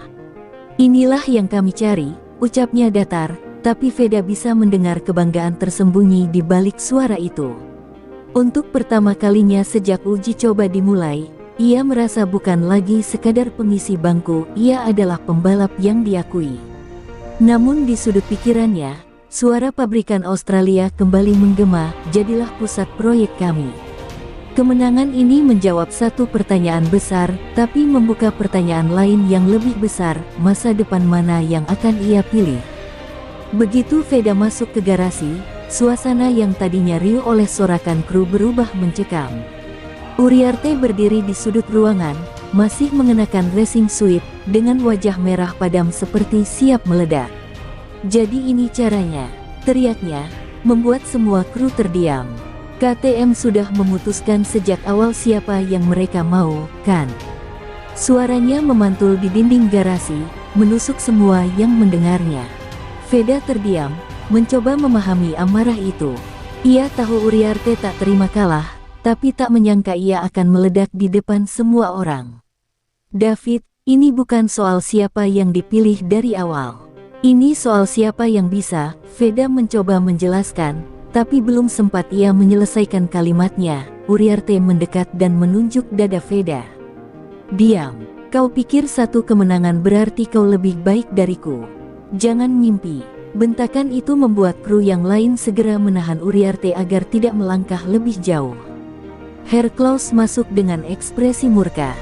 "Inilah yang kami cari," ucapnya datar, tapi Veda bisa mendengar kebanggaan tersembunyi di balik suara itu. Untuk pertama kalinya sejak uji coba dimulai, ia merasa bukan lagi sekadar pengisi bangku, ia adalah pembalap yang diakui. Namun di sudut pikirannya, suara pabrikan Australia kembali menggema, "Jadilah pusat proyek kami." Kemenangan ini menjawab satu pertanyaan besar, tapi membuka pertanyaan lain yang lebih besar, masa depan mana yang akan ia pilih. Begitu Veda masuk ke garasi, suasana yang tadinya riuh oleh sorakan kru berubah mencekam. Uriarte berdiri di sudut ruangan, masih mengenakan racing suit, dengan wajah merah padam seperti siap meledak. "Jadi ini caranya," teriaknya, membuat semua kru terdiam. KTM sudah memutuskan sejak awal siapa yang mereka mau, kan? Suaranya memantul di dinding garasi, menusuk semua yang mendengarnya. Veda terdiam, mencoba memahami amarah itu. Ia tahu Uriarte tak terima kalah, tapi tak menyangka ia akan meledak di depan semua orang. David, ini bukan soal siapa yang dipilih dari awal. Ini soal siapa yang bisa, Veda mencoba menjelaskan, tapi belum sempat ia menyelesaikan kalimatnya, Uriarte mendekat dan menunjuk dada Veda. Diam. Kau pikir satu kemenangan berarti kau lebih baik dariku? Jangan mimpi. Bentakan itu membuat kru yang lain segera menahan Uriarte agar tidak melangkah lebih jauh. Herr Klaus masuk dengan ekspresi murka.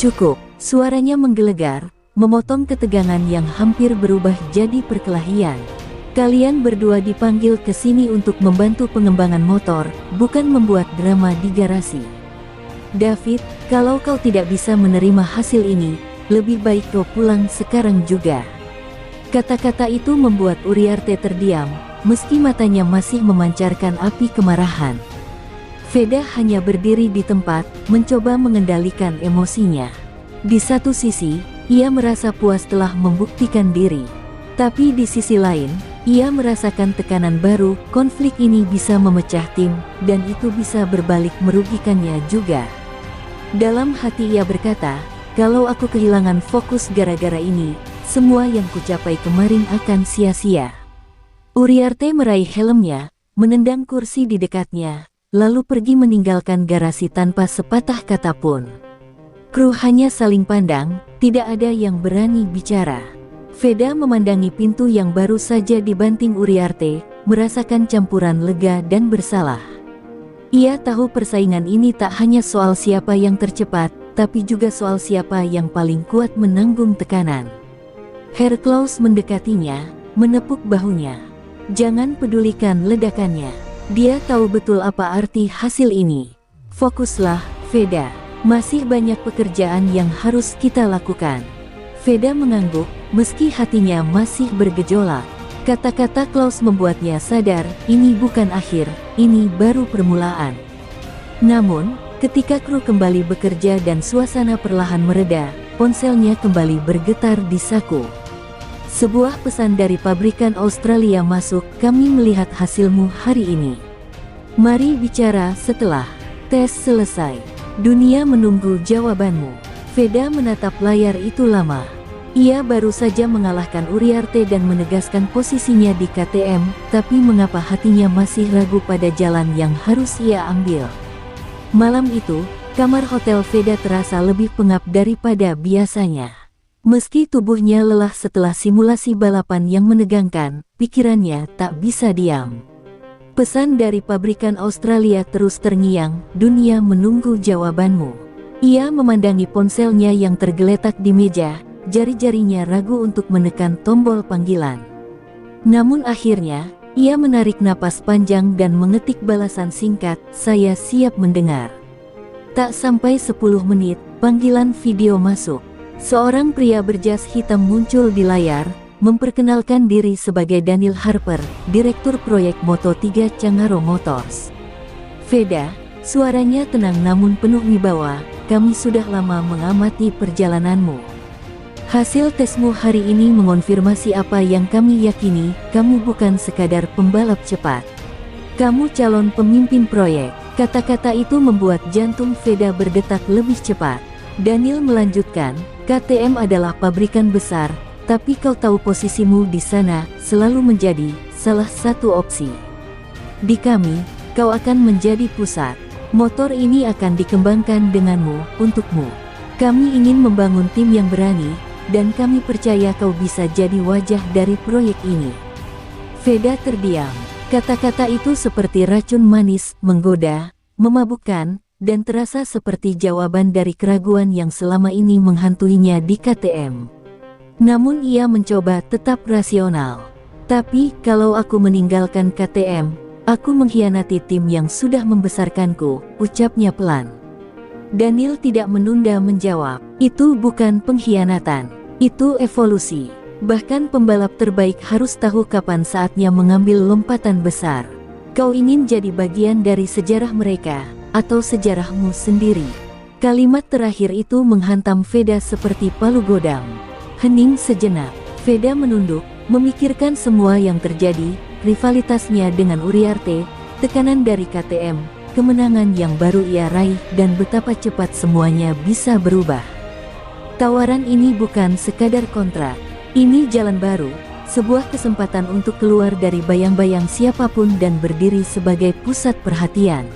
Cukup, suaranya menggelegar, memotong ketegangan yang hampir berubah jadi perkelahian. Kalian berdua dipanggil ke sini untuk membantu pengembangan motor, bukan membuat drama di garasi. David, kalau kau tidak bisa menerima hasil ini, lebih baik kau pulang sekarang juga. Kata-kata itu membuat Uriarte terdiam, meski matanya masih memancarkan api kemarahan. Veda hanya berdiri di tempat, mencoba mengendalikan emosinya. Di satu sisi, ia merasa puas telah membuktikan diri. Tapi di sisi lain, ia merasakan tekanan baru, konflik ini bisa memecah tim, dan itu bisa berbalik merugikannya juga. Dalam hati ia berkata, kalau aku kehilangan fokus gara-gara ini, semua yang kucapai kemarin akan sia-sia. Uriarte meraih helmnya, menendang kursi di dekatnya, lalu pergi meninggalkan garasi tanpa sepatah kata pun. Kru hanya saling pandang, tidak ada yang berani bicara. Veda memandangi pintu yang baru saja dibanting Uriarte, merasakan campuran lega dan bersalah. Ia tahu persaingan ini tak hanya soal siapa yang tercepat, tapi juga soal siapa yang paling kuat menanggung tekanan. Herr Klaus mendekatinya, menepuk bahunya. Jangan pedulikan ledakannya. Dia tahu betul apa arti hasil ini. Fokuslah, Veda. Masih banyak pekerjaan yang harus kita lakukan. Veda mengangguk, meski hatinya masih bergejolak. Kata-kata Klaus membuatnya sadar, ini bukan akhir, ini baru permulaan. Namun, ketika kru kembali bekerja dan suasana perlahan mereda, ponselnya kembali bergetar di saku. Sebuah pesan dari pabrikan Australia masuk, kami melihat hasilmu hari ini. Mari bicara setelah tes selesai. Dunia menunggu jawabanmu. Veda menatap layar itu lama. Ia baru saja mengalahkan Uriarte dan menegaskan posisinya di KTM, tapi mengapa hatinya masih ragu pada jalan yang harus ia ambil? Malam itu, kamar hotel Veda terasa lebih pengap daripada biasanya. Meski tubuhnya lelah setelah simulasi balapan yang menegangkan, pikirannya tak bisa diam. Pesan dari pabrikan Australia terus terngiang, dunia menunggu jawabanmu. Ia memandangi ponselnya yang tergeletak di meja, jari-jarinya ragu untuk menekan tombol panggilan. Namun akhirnya, ia menarik napas panjang dan mengetik balasan singkat, saya siap mendengar. Tak sampai 10 menit, panggilan video masuk. Seorang pria berjas hitam muncul di layar, memperkenalkan diri sebagai Daniel Harper, Direktur Proyek Moto3 Cangaroo Motors. Veda, suaranya tenang namun penuh wibawa, kami sudah lama mengamati perjalananmu. Hasil tesmu hari ini mengonfirmasi apa yang kami yakini, kamu bukan sekadar pembalap cepat. Kamu calon pemimpin proyek. Kata-kata itu membuat jantung Veda berdetak lebih cepat. Daniel melanjutkan, KTM adalah pabrikan besar, tapi kau tahu posisimu di sana selalu menjadi salah satu opsi. Di kami, kau akan menjadi pusat. Motor ini akan dikembangkan denganmu, untukmu. Kami ingin membangun tim yang berani, dan kami percaya kau bisa jadi wajah dari proyek ini. Veda terdiam. Kata-kata itu seperti racun manis, menggoda, memabukkan, dan terasa seperti jawaban dari keraguan yang selama ini menghantuinya di KTM. Namun ia mencoba tetap rasional. Tapi, kalau aku meninggalkan KTM, aku mengkhianati tim yang sudah membesarkanku, ucapnya pelan. Daniel tidak menunda menjawab, itu bukan pengkhianatan, itu evolusi. Bahkan pembalap terbaik harus tahu kapan saatnya mengambil lompatan besar. Kau ingin jadi bagian dari sejarah mereka, atau sejarahmu sendiri? Kalimat terakhir itu menghantam Veda seperti palu godam. Hening sejenak, Veda menunduk, memikirkan semua yang terjadi, rivalitasnya dengan Uriarte, tekanan dari KTM, kemenangan yang baru ia raih dan betapa cepat semuanya bisa berubah. Tawaran ini bukan sekadar kontrak, ini jalan baru, sebuah kesempatan untuk keluar dari bayang-bayang siapapun dan berdiri sebagai pusat perhatian.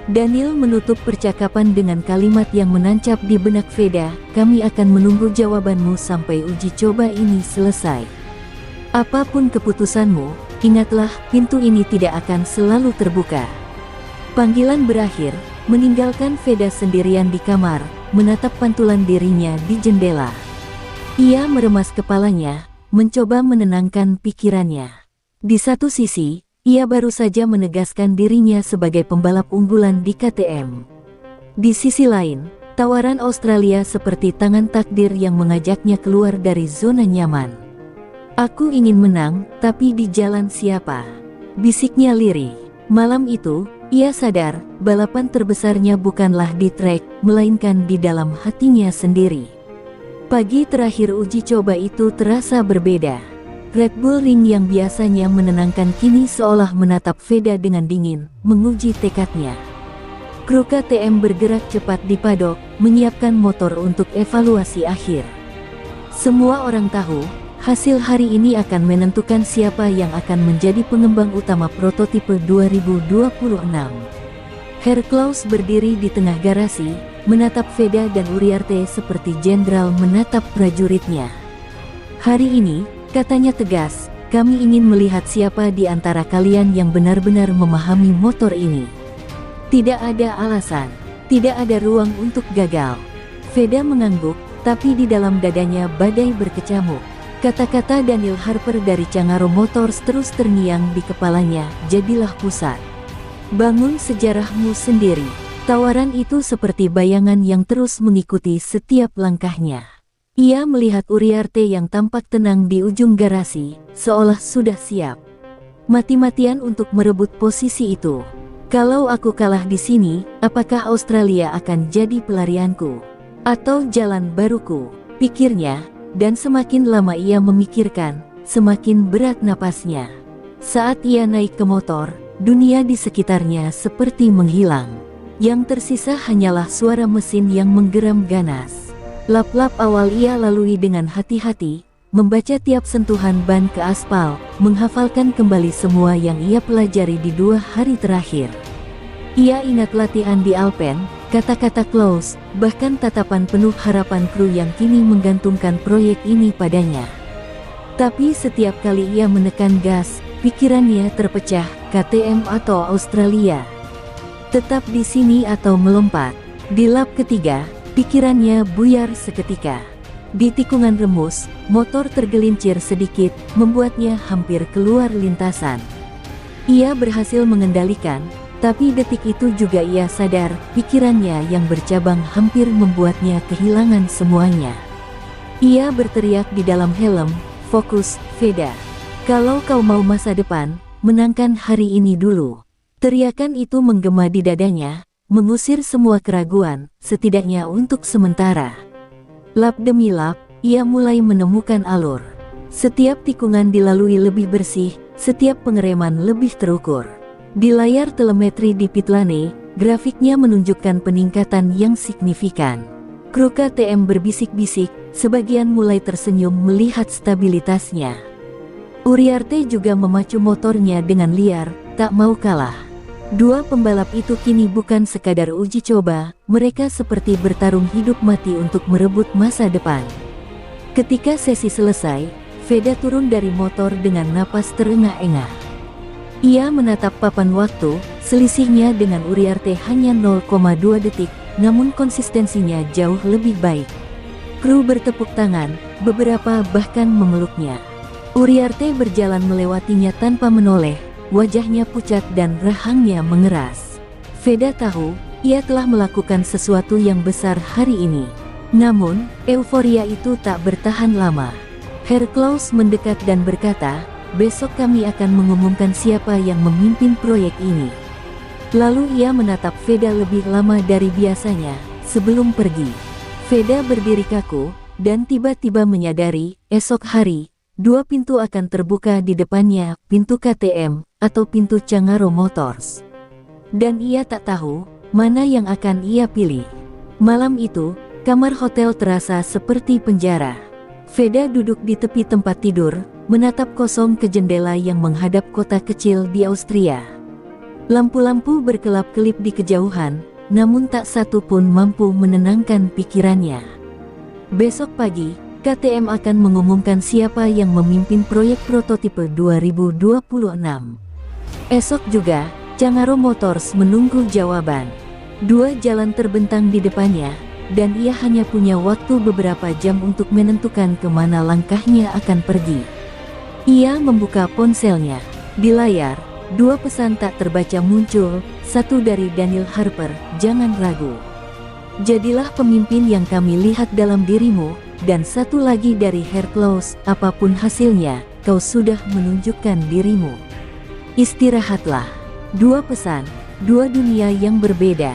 Daniel menutup percakapan dengan kalimat yang menancap di benak Veda, "Kami akan menunggu jawabanmu sampai uji coba ini selesai. Apapun keputusanmu, ingatlah, pintu ini tidak akan selalu terbuka." Panggilan berakhir, meninggalkan Veda sendirian di kamar, menatap pantulan dirinya di jendela. Ia meremas kepalanya, mencoba menenangkan pikirannya. Di satu sisi, ia baru saja menegaskan dirinya sebagai pembalap unggulan di KTM. Di sisi lain, tawaran Australia seperti tangan takdir yang mengajaknya keluar dari zona nyaman. "Aku ingin menang, tapi di jalan siapa?" bisiknya lirih. Malam itu, ia sadar, balapan terbesarnya bukanlah di trek, melainkan di dalam hatinya sendiri. Pagi terakhir uji coba itu terasa berbeda. Red Bull Ring yang biasanya menenangkan kini seolah menatap Veda dengan dingin, menguji tekadnya. Kru KTM bergerak cepat di padok, menyiapkan motor untuk evaluasi akhir. Semua orang tahu, hasil hari ini akan menentukan siapa yang akan menjadi pengembang utama prototipe 2026. Herr Klaus berdiri di tengah garasi, menatap Veda dan Uriarte seperti jenderal menatap prajuritnya. "Hari ini," katanya tegas, "kami ingin melihat siapa di antara kalian yang benar-benar memahami motor ini. Tidak ada alasan, tidak ada ruang untuk gagal." Veda mengangguk, tapi di dalam dadanya badai berkecamuk. Kata-kata Daniel Harper dari Cangaro Motors terus terngiang di kepalanya, "Jadilah pusat. Bangun sejarahmu sendiri." Tawaran itu seperti bayangan yang terus mengikuti setiap langkahnya. Ia melihat Uriarte yang tampak tenang di ujung garasi, seolah sudah siap mati-matian untuk merebut posisi itu. "Kalau aku kalah di sini, apakah Australia akan jadi pelarianku? Atau jalan baruku?" pikirnya, dan semakin lama ia memikirkan, semakin berat napasnya. Saat ia naik ke motor, dunia di sekitarnya seperti menghilang. Yang tersisa hanyalah suara mesin yang menggeram ganas. Lap-lap awal ia lalui dengan hati-hati, membaca tiap sentuhan ban ke aspal, menghafalkan kembali semua yang ia pelajari di 2 hari terakhir. Ia ingat latihan di Alpen, kata-kata Klaus, bahkan tatapan penuh harapan kru yang kini menggantungkan proyek ini padanya. Tapi setiap kali ia menekan gas, pikirannya terpecah, KTM atau Australia. Tetap di sini atau melompat. Di lap ketiga, pikirannya buyar seketika. Di tikungan remus, motor tergelincir sedikit, membuatnya hampir keluar lintasan. Ia berhasil mengendalikan, tapi detik itu juga ia sadar, pikirannya yang bercabang hampir membuatnya kehilangan semuanya. Ia berteriak di dalam helm, "Fokus, Veda. Kalau kau mau masa depan, menangkan hari ini dulu." Teriakan itu menggema di dadanya, mengusir semua keraguan, setidaknya untuk sementara. Lap demi lap, ia mulai menemukan alur. Setiap tikungan dilalui lebih bersih, setiap pengereman lebih terukur. Di layar telemetri di pit lane, grafiknya menunjukkan peningkatan yang signifikan. Kru KTM berbisik-bisik, sebagian mulai tersenyum melihat stabilitasnya. Uriarte juga memacu motornya dengan liar, tak mau kalah. Dua pembalap itu kini bukan sekadar uji coba, mereka seperti bertarung hidup mati untuk merebut masa depan. Ketika sesi selesai, Veda turun dari motor dengan napas terengah-engah. Ia menatap papan waktu, selisihnya dengan Uriarte hanya 0,2 detik, namun konsistensinya jauh lebih baik. Kru bertepuk tangan, beberapa bahkan memeluknya. Uriarte berjalan melewatinya tanpa menoleh, wajahnya pucat dan rahangnya mengeras. Veda tahu, ia telah melakukan sesuatu yang besar hari ini. Namun, euforia itu tak bertahan lama. Herr Klaus mendekat dan berkata, "Besok kami akan mengumumkan siapa yang memimpin proyek ini." Lalu ia menatap Veda lebih lama dari biasanya, sebelum pergi. Veda berdiri kaku, dan tiba-tiba menyadari, esok hari, dua pintu akan terbuka di depannya, pintu KTM atau pintu Cangarro Motors. Dan ia tak tahu mana yang akan ia pilih. Malam itu, kamar hotel terasa seperti penjara. Veda duduk di tepi tempat tidur, menatap kosong ke jendela yang menghadap kota kecil di Austria. Lampu-lampu berkelap-kelip di kejauhan, namun tak satu pun mampu menenangkan pikirannya. Besok pagi, KTM akan mengumumkan siapa yang memimpin proyek prototipe 2026. Esok juga, Cangarro Motors menunggu jawaban. Dua jalan terbentang di depannya, dan ia hanya punya waktu beberapa jam untuk menentukan kemana langkahnya akan pergi. Ia membuka ponselnya. Di layar, dua pesan tak terbaca muncul, satu dari Daniel Harper, "Jangan ragu. Jadilah pemimpin yang kami lihat dalam dirimu," dan satu lagi dari Herr Klaus, "Apapun hasilnya, kau sudah menunjukkan dirimu. Istirahatlah." Dua pesan, dua dunia yang berbeda.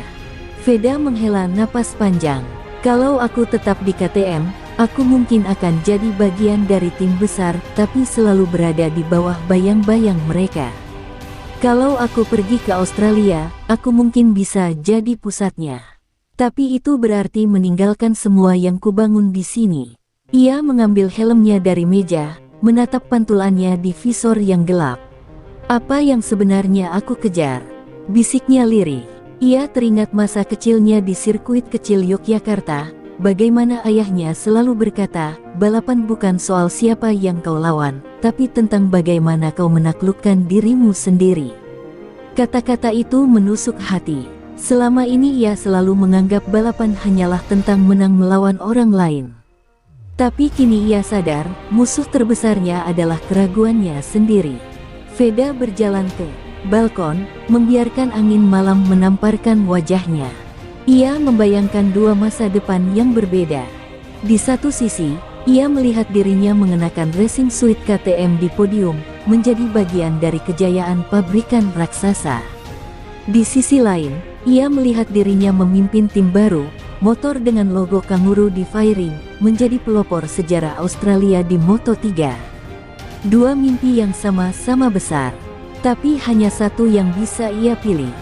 Veda menghela napas panjang. Kalau aku tetap di KTM, aku mungkin akan jadi bagian dari tim besar, tapi selalu berada di bawah bayang-bayang mereka. Kalau aku pergi ke Australia, aku mungkin bisa jadi pusatnya. Tapi itu berarti meninggalkan semua yang kubangun di sini. Ia mengambil helmnya dari meja, menatap pantulannya di visor yang gelap. Apa yang sebenarnya aku kejar? Bisiknya lirih. Ia teringat masa kecilnya di sirkuit kecil Yogyakarta, bagaimana ayahnya selalu berkata, "Balapan bukan soal siapa yang kau lawan, tapi tentang bagaimana kau menaklukkan dirimu sendiri." Kata-kata itu menusuk hati. Selama ini ia selalu menganggap balapan hanyalah tentang menang melawan orang lain. Tapi kini ia sadar, musuh terbesarnya adalah keraguannya sendiri. Veda berjalan ke balkon, membiarkan angin malam menamparkan wajahnya. Ia membayangkan dua masa depan yang berbeda. Di satu sisi, ia melihat dirinya mengenakan racing suit KTM di podium, menjadi bagian dari kejayaan pabrikan raksasa. Di sisi lain, ia melihat dirinya memimpin tim baru, motor dengan logo kanguru di fairing, menjadi pelopor sejarah Australia di Moto3. Dua mimpi yang sama-sama besar, tapi hanya satu yang bisa ia pilih.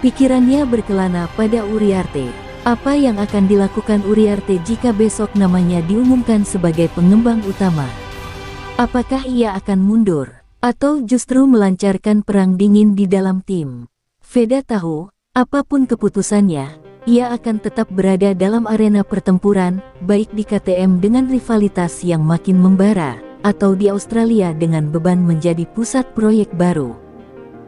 Pikirannya berkelana pada Uriarte. Apa yang akan dilakukan Uriarte jika besok namanya diumumkan sebagai pengembang utama? Apakah ia akan mundur, atau justru melancarkan perang dingin di dalam tim? Veda tahu, apapun keputusannya, ia akan tetap berada dalam arena pertempuran, baik di KTM dengan rivalitas yang makin membara, atau di Australia dengan beban menjadi pusat proyek baru.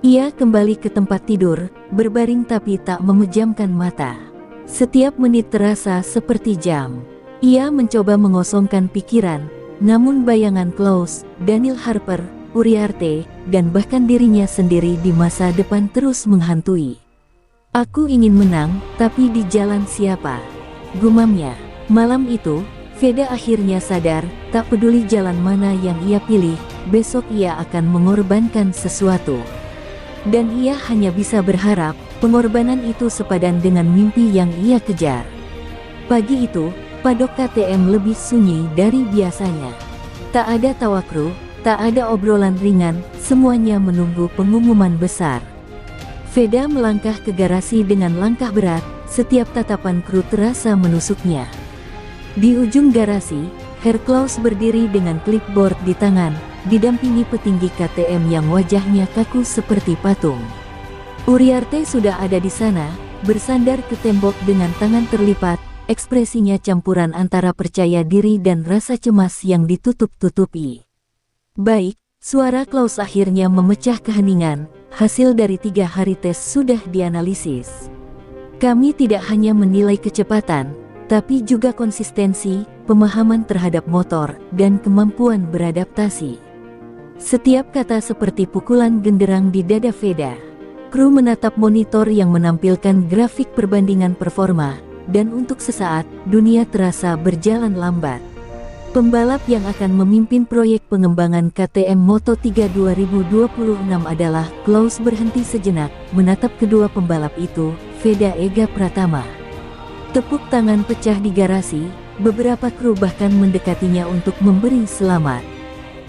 Ia kembali ke tempat tidur, berbaring tapi tak memejamkan mata. Setiap menit terasa seperti jam. Ia mencoba mengosongkan pikiran, namun bayangan Klaus, Daniel Harper, Uriarte, dan bahkan dirinya sendiri di masa depan terus menghantui. "Aku ingin menang, tapi di jalan siapa?" gumamnya. Malam itu, Veda akhirnya sadar, tak peduli jalan mana yang ia pilih, besok ia akan mengorbankan sesuatu. Dan ia hanya bisa berharap, pengorbanan itu sepadan dengan mimpi yang ia kejar. Pagi itu, padok KTM lebih sunyi dari biasanya. Tak ada tawa kru, tak ada obrolan ringan, semuanya menunggu pengumuman besar. Veda melangkah ke garasi dengan langkah berat, setiap tatapan kru terasa menusuknya. Di ujung garasi, Herr Klaus berdiri dengan clipboard di tangan, didampingi petinggi KTM yang wajahnya kaku seperti patung. Uriarte sudah ada di sana, bersandar ke tembok dengan tangan terlipat, ekspresinya campuran antara percaya diri dan rasa cemas yang ditutup-tutupi. "Baik," suara Klaus akhirnya memecah keheningan, "hasil dari 3 hari tes sudah dianalisis. Kami tidak hanya menilai kecepatan, tapi juga konsistensi, pemahaman terhadap motor, dan kemampuan beradaptasi." Setiap kata seperti pukulan genderang di dada Veda. Kru menatap monitor yang menampilkan grafik perbandingan performa, dan untuk sesaat, dunia terasa berjalan lambat. Pembalap yang akan memimpin proyek pengembangan KTM Moto3 2026 adalah Klaus. Berhenti sejenak, menatap kedua pembalap itu, Veda Ega Pratama. Tepuk tangan pecah di garasi, beberapa kru bahkan mendekatinya untuk memberi selamat.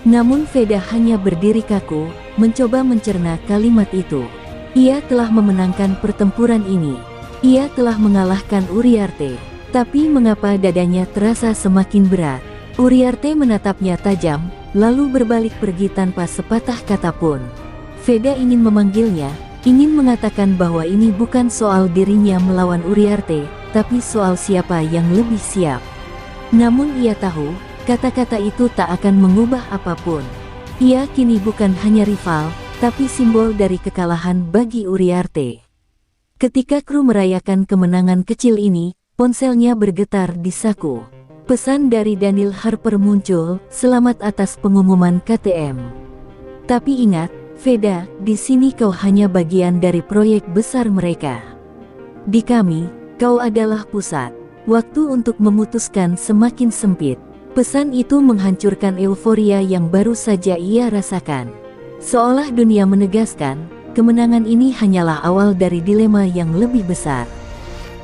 Namun Veda hanya berdiri kaku, mencoba mencerna kalimat itu. Ia telah memenangkan pertempuran ini. Ia telah mengalahkan Uriarte. Tapi mengapa dadanya terasa semakin berat? Uriarte menatapnya tajam, lalu berbalik pergi tanpa sepatah kata pun. Veda ingin memanggilnya, ingin mengatakan bahwa ini bukan soal dirinya melawan Uriarte, tapi soal siapa yang lebih siap. Namun ia tahu, kata-kata itu tak akan mengubah apapun. Ia kini bukan hanya rival, tapi simbol dari kekalahan bagi Uriarte. Ketika kru merayakan kemenangan kecil ini, ponselnya bergetar di saku. Pesan dari Daniel Harper muncul, "Selamat atas pengumuman KTM. Tapi ingat, Veda, di sini kau hanya bagian dari proyek besar mereka. Di kami, kau adalah pusat. Waktu untuk memutuskan semakin sempit." Pesan itu menghancurkan euforia yang baru saja ia rasakan. Seolah dunia menegaskan, kemenangan ini hanyalah awal dari dilema yang lebih besar.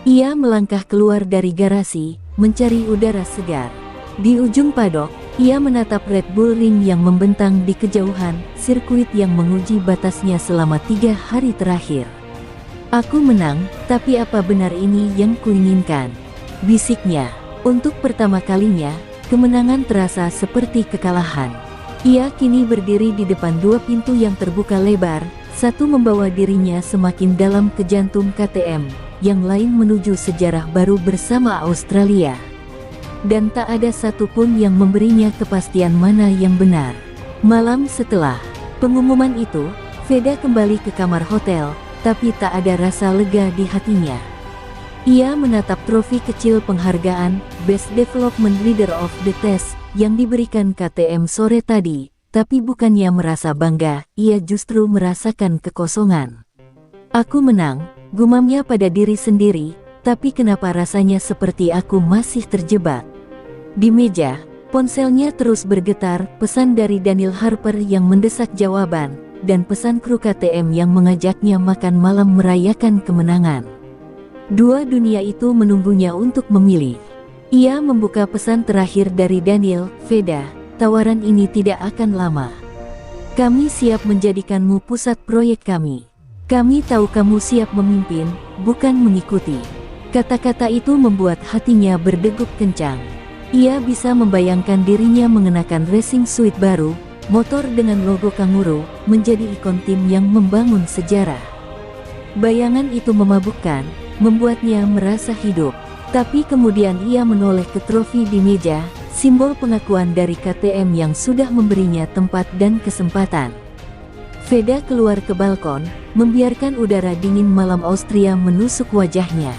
Ia melangkah keluar dari garasi, mencari udara segar. Di ujung padok, ia menatap Red Bull Ring yang membentang di kejauhan, sirkuit yang menguji batasnya selama 3 hari terakhir. "Aku menang, tapi apa benar ini yang kuinginkan?" bisiknya. Untuk pertama kalinya, kemenangan terasa seperti kekalahan. Ia kini berdiri di depan 2 pintu yang terbuka lebar, satu membawa dirinya semakin dalam ke jantung KTM, yang lain menuju sejarah baru bersama Australia. Dan tak ada satupun yang memberinya kepastian mana yang benar. Malam setelah pengumuman itu, Veda kembali ke kamar hotel, tapi tak ada rasa lega di hatinya. Ia menatap trofi kecil penghargaan Best Development Leader of the Test yang diberikan KTM sore tadi, tapi bukannya merasa bangga, ia justru merasakan kekosongan. "Aku menang," gumamnya pada diri sendiri, "tapi kenapa rasanya seperti aku masih terjebak?" Di meja, ponselnya terus bergetar, pesan dari Daniel Harper yang mendesak jawaban, dan pesan kru KTM yang mengajaknya makan malam merayakan kemenangan. Dua dunia itu menunggunya untuk memilih. Ia membuka pesan terakhir dari Daniel, "Veda, tawaran ini tidak akan lama. Kami siap menjadikanmu pusat proyek kami. Kami tahu kamu siap memimpin, bukan mengikuti." Kata-kata itu membuat hatinya berdegup kencang. Ia bisa membayangkan dirinya mengenakan racing suit baru, motor dengan logo kanguru, menjadi ikon tim yang membangun sejarah. Bayangan itu memabukkan, membuatnya merasa hidup. Tapi kemudian ia menoleh ke trofi di meja, simbol pengakuan dari KTM yang sudah memberinya tempat dan kesempatan. Veda keluar ke balkon, membiarkan udara dingin malam Austria menusuk wajahnya.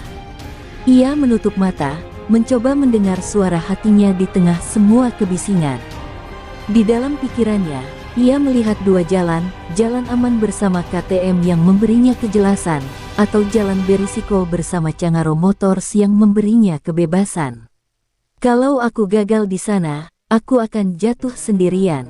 Ia menutup mata, mencoba mendengar suara hatinya di tengah semua kebisingan. Di dalam pikirannya, ia melihat 2 jalan, jalan aman bersama KTM yang memberinya kejelasan, atau jalan berisiko bersama Cangaro Motors yang memberinya kebebasan. "Kalau aku gagal di sana, aku akan jatuh sendirian.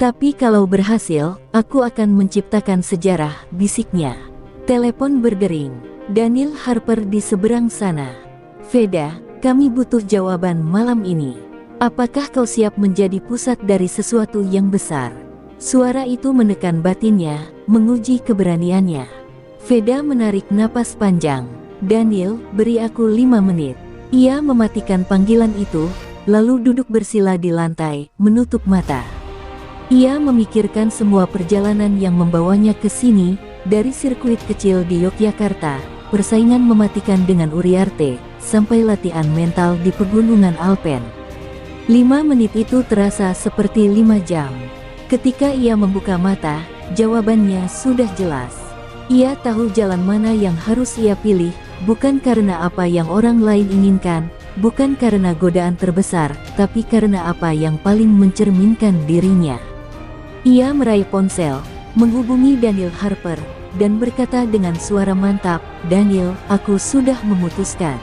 Tapi kalau berhasil, aku akan menciptakan sejarah," bisiknya. Telepon berdering. Daniel Harper di seberang sana. "Veda, kami butuh jawaban malam ini. Apakah kau siap menjadi pusat dari sesuatu yang besar?" Suara itu menekan batinnya, menguji keberaniannya. Veda menarik napas panjang. "Daniel, beri aku 5 menit." Ia mematikan panggilan itu, lalu duduk bersila di lantai, menutup mata. Ia memikirkan semua perjalanan yang membawanya ke sini, dari sirkuit kecil di Yogyakarta, persaingan mematikan dengan Uriarte, sampai latihan mental di pegunungan Alpen. 5 menit itu terasa seperti 5 jam. Ketika ia membuka mata, jawabannya sudah jelas. Ia tahu jalan mana yang harus ia pilih, bukan karena apa yang orang lain inginkan, bukan karena godaan terbesar, tapi karena apa yang paling mencerminkan dirinya. Ia meraih ponsel, menghubungi Daniel Harper, dan berkata dengan suara mantap, "Daniel, aku sudah memutuskan.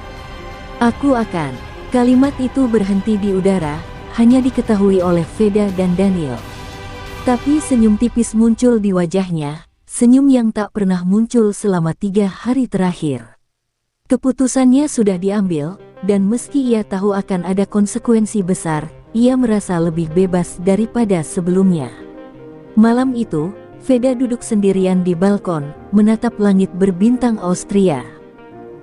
Aku akan." Kalimat itu berhenti di udara, hanya diketahui oleh Veda dan Daniel. Tapi senyum tipis muncul di wajahnya, senyum yang tak pernah muncul selama 3 hari terakhir. Keputusannya sudah diambil, dan meski ia tahu akan ada konsekuensi besar, ia merasa lebih bebas daripada sebelumnya. Malam itu, Veda duduk sendirian di balkon, menatap langit berbintang Austria.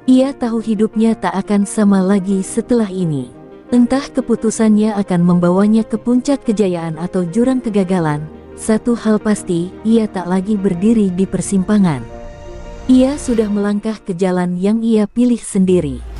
Ia tahu hidupnya tak akan sama lagi setelah ini. Entah keputusannya akan membawanya ke puncak kejayaan atau jurang kegagalan. Satu hal pasti, ia tak lagi berdiri di persimpangan. Ia sudah melangkah ke jalan yang ia pilih sendiri.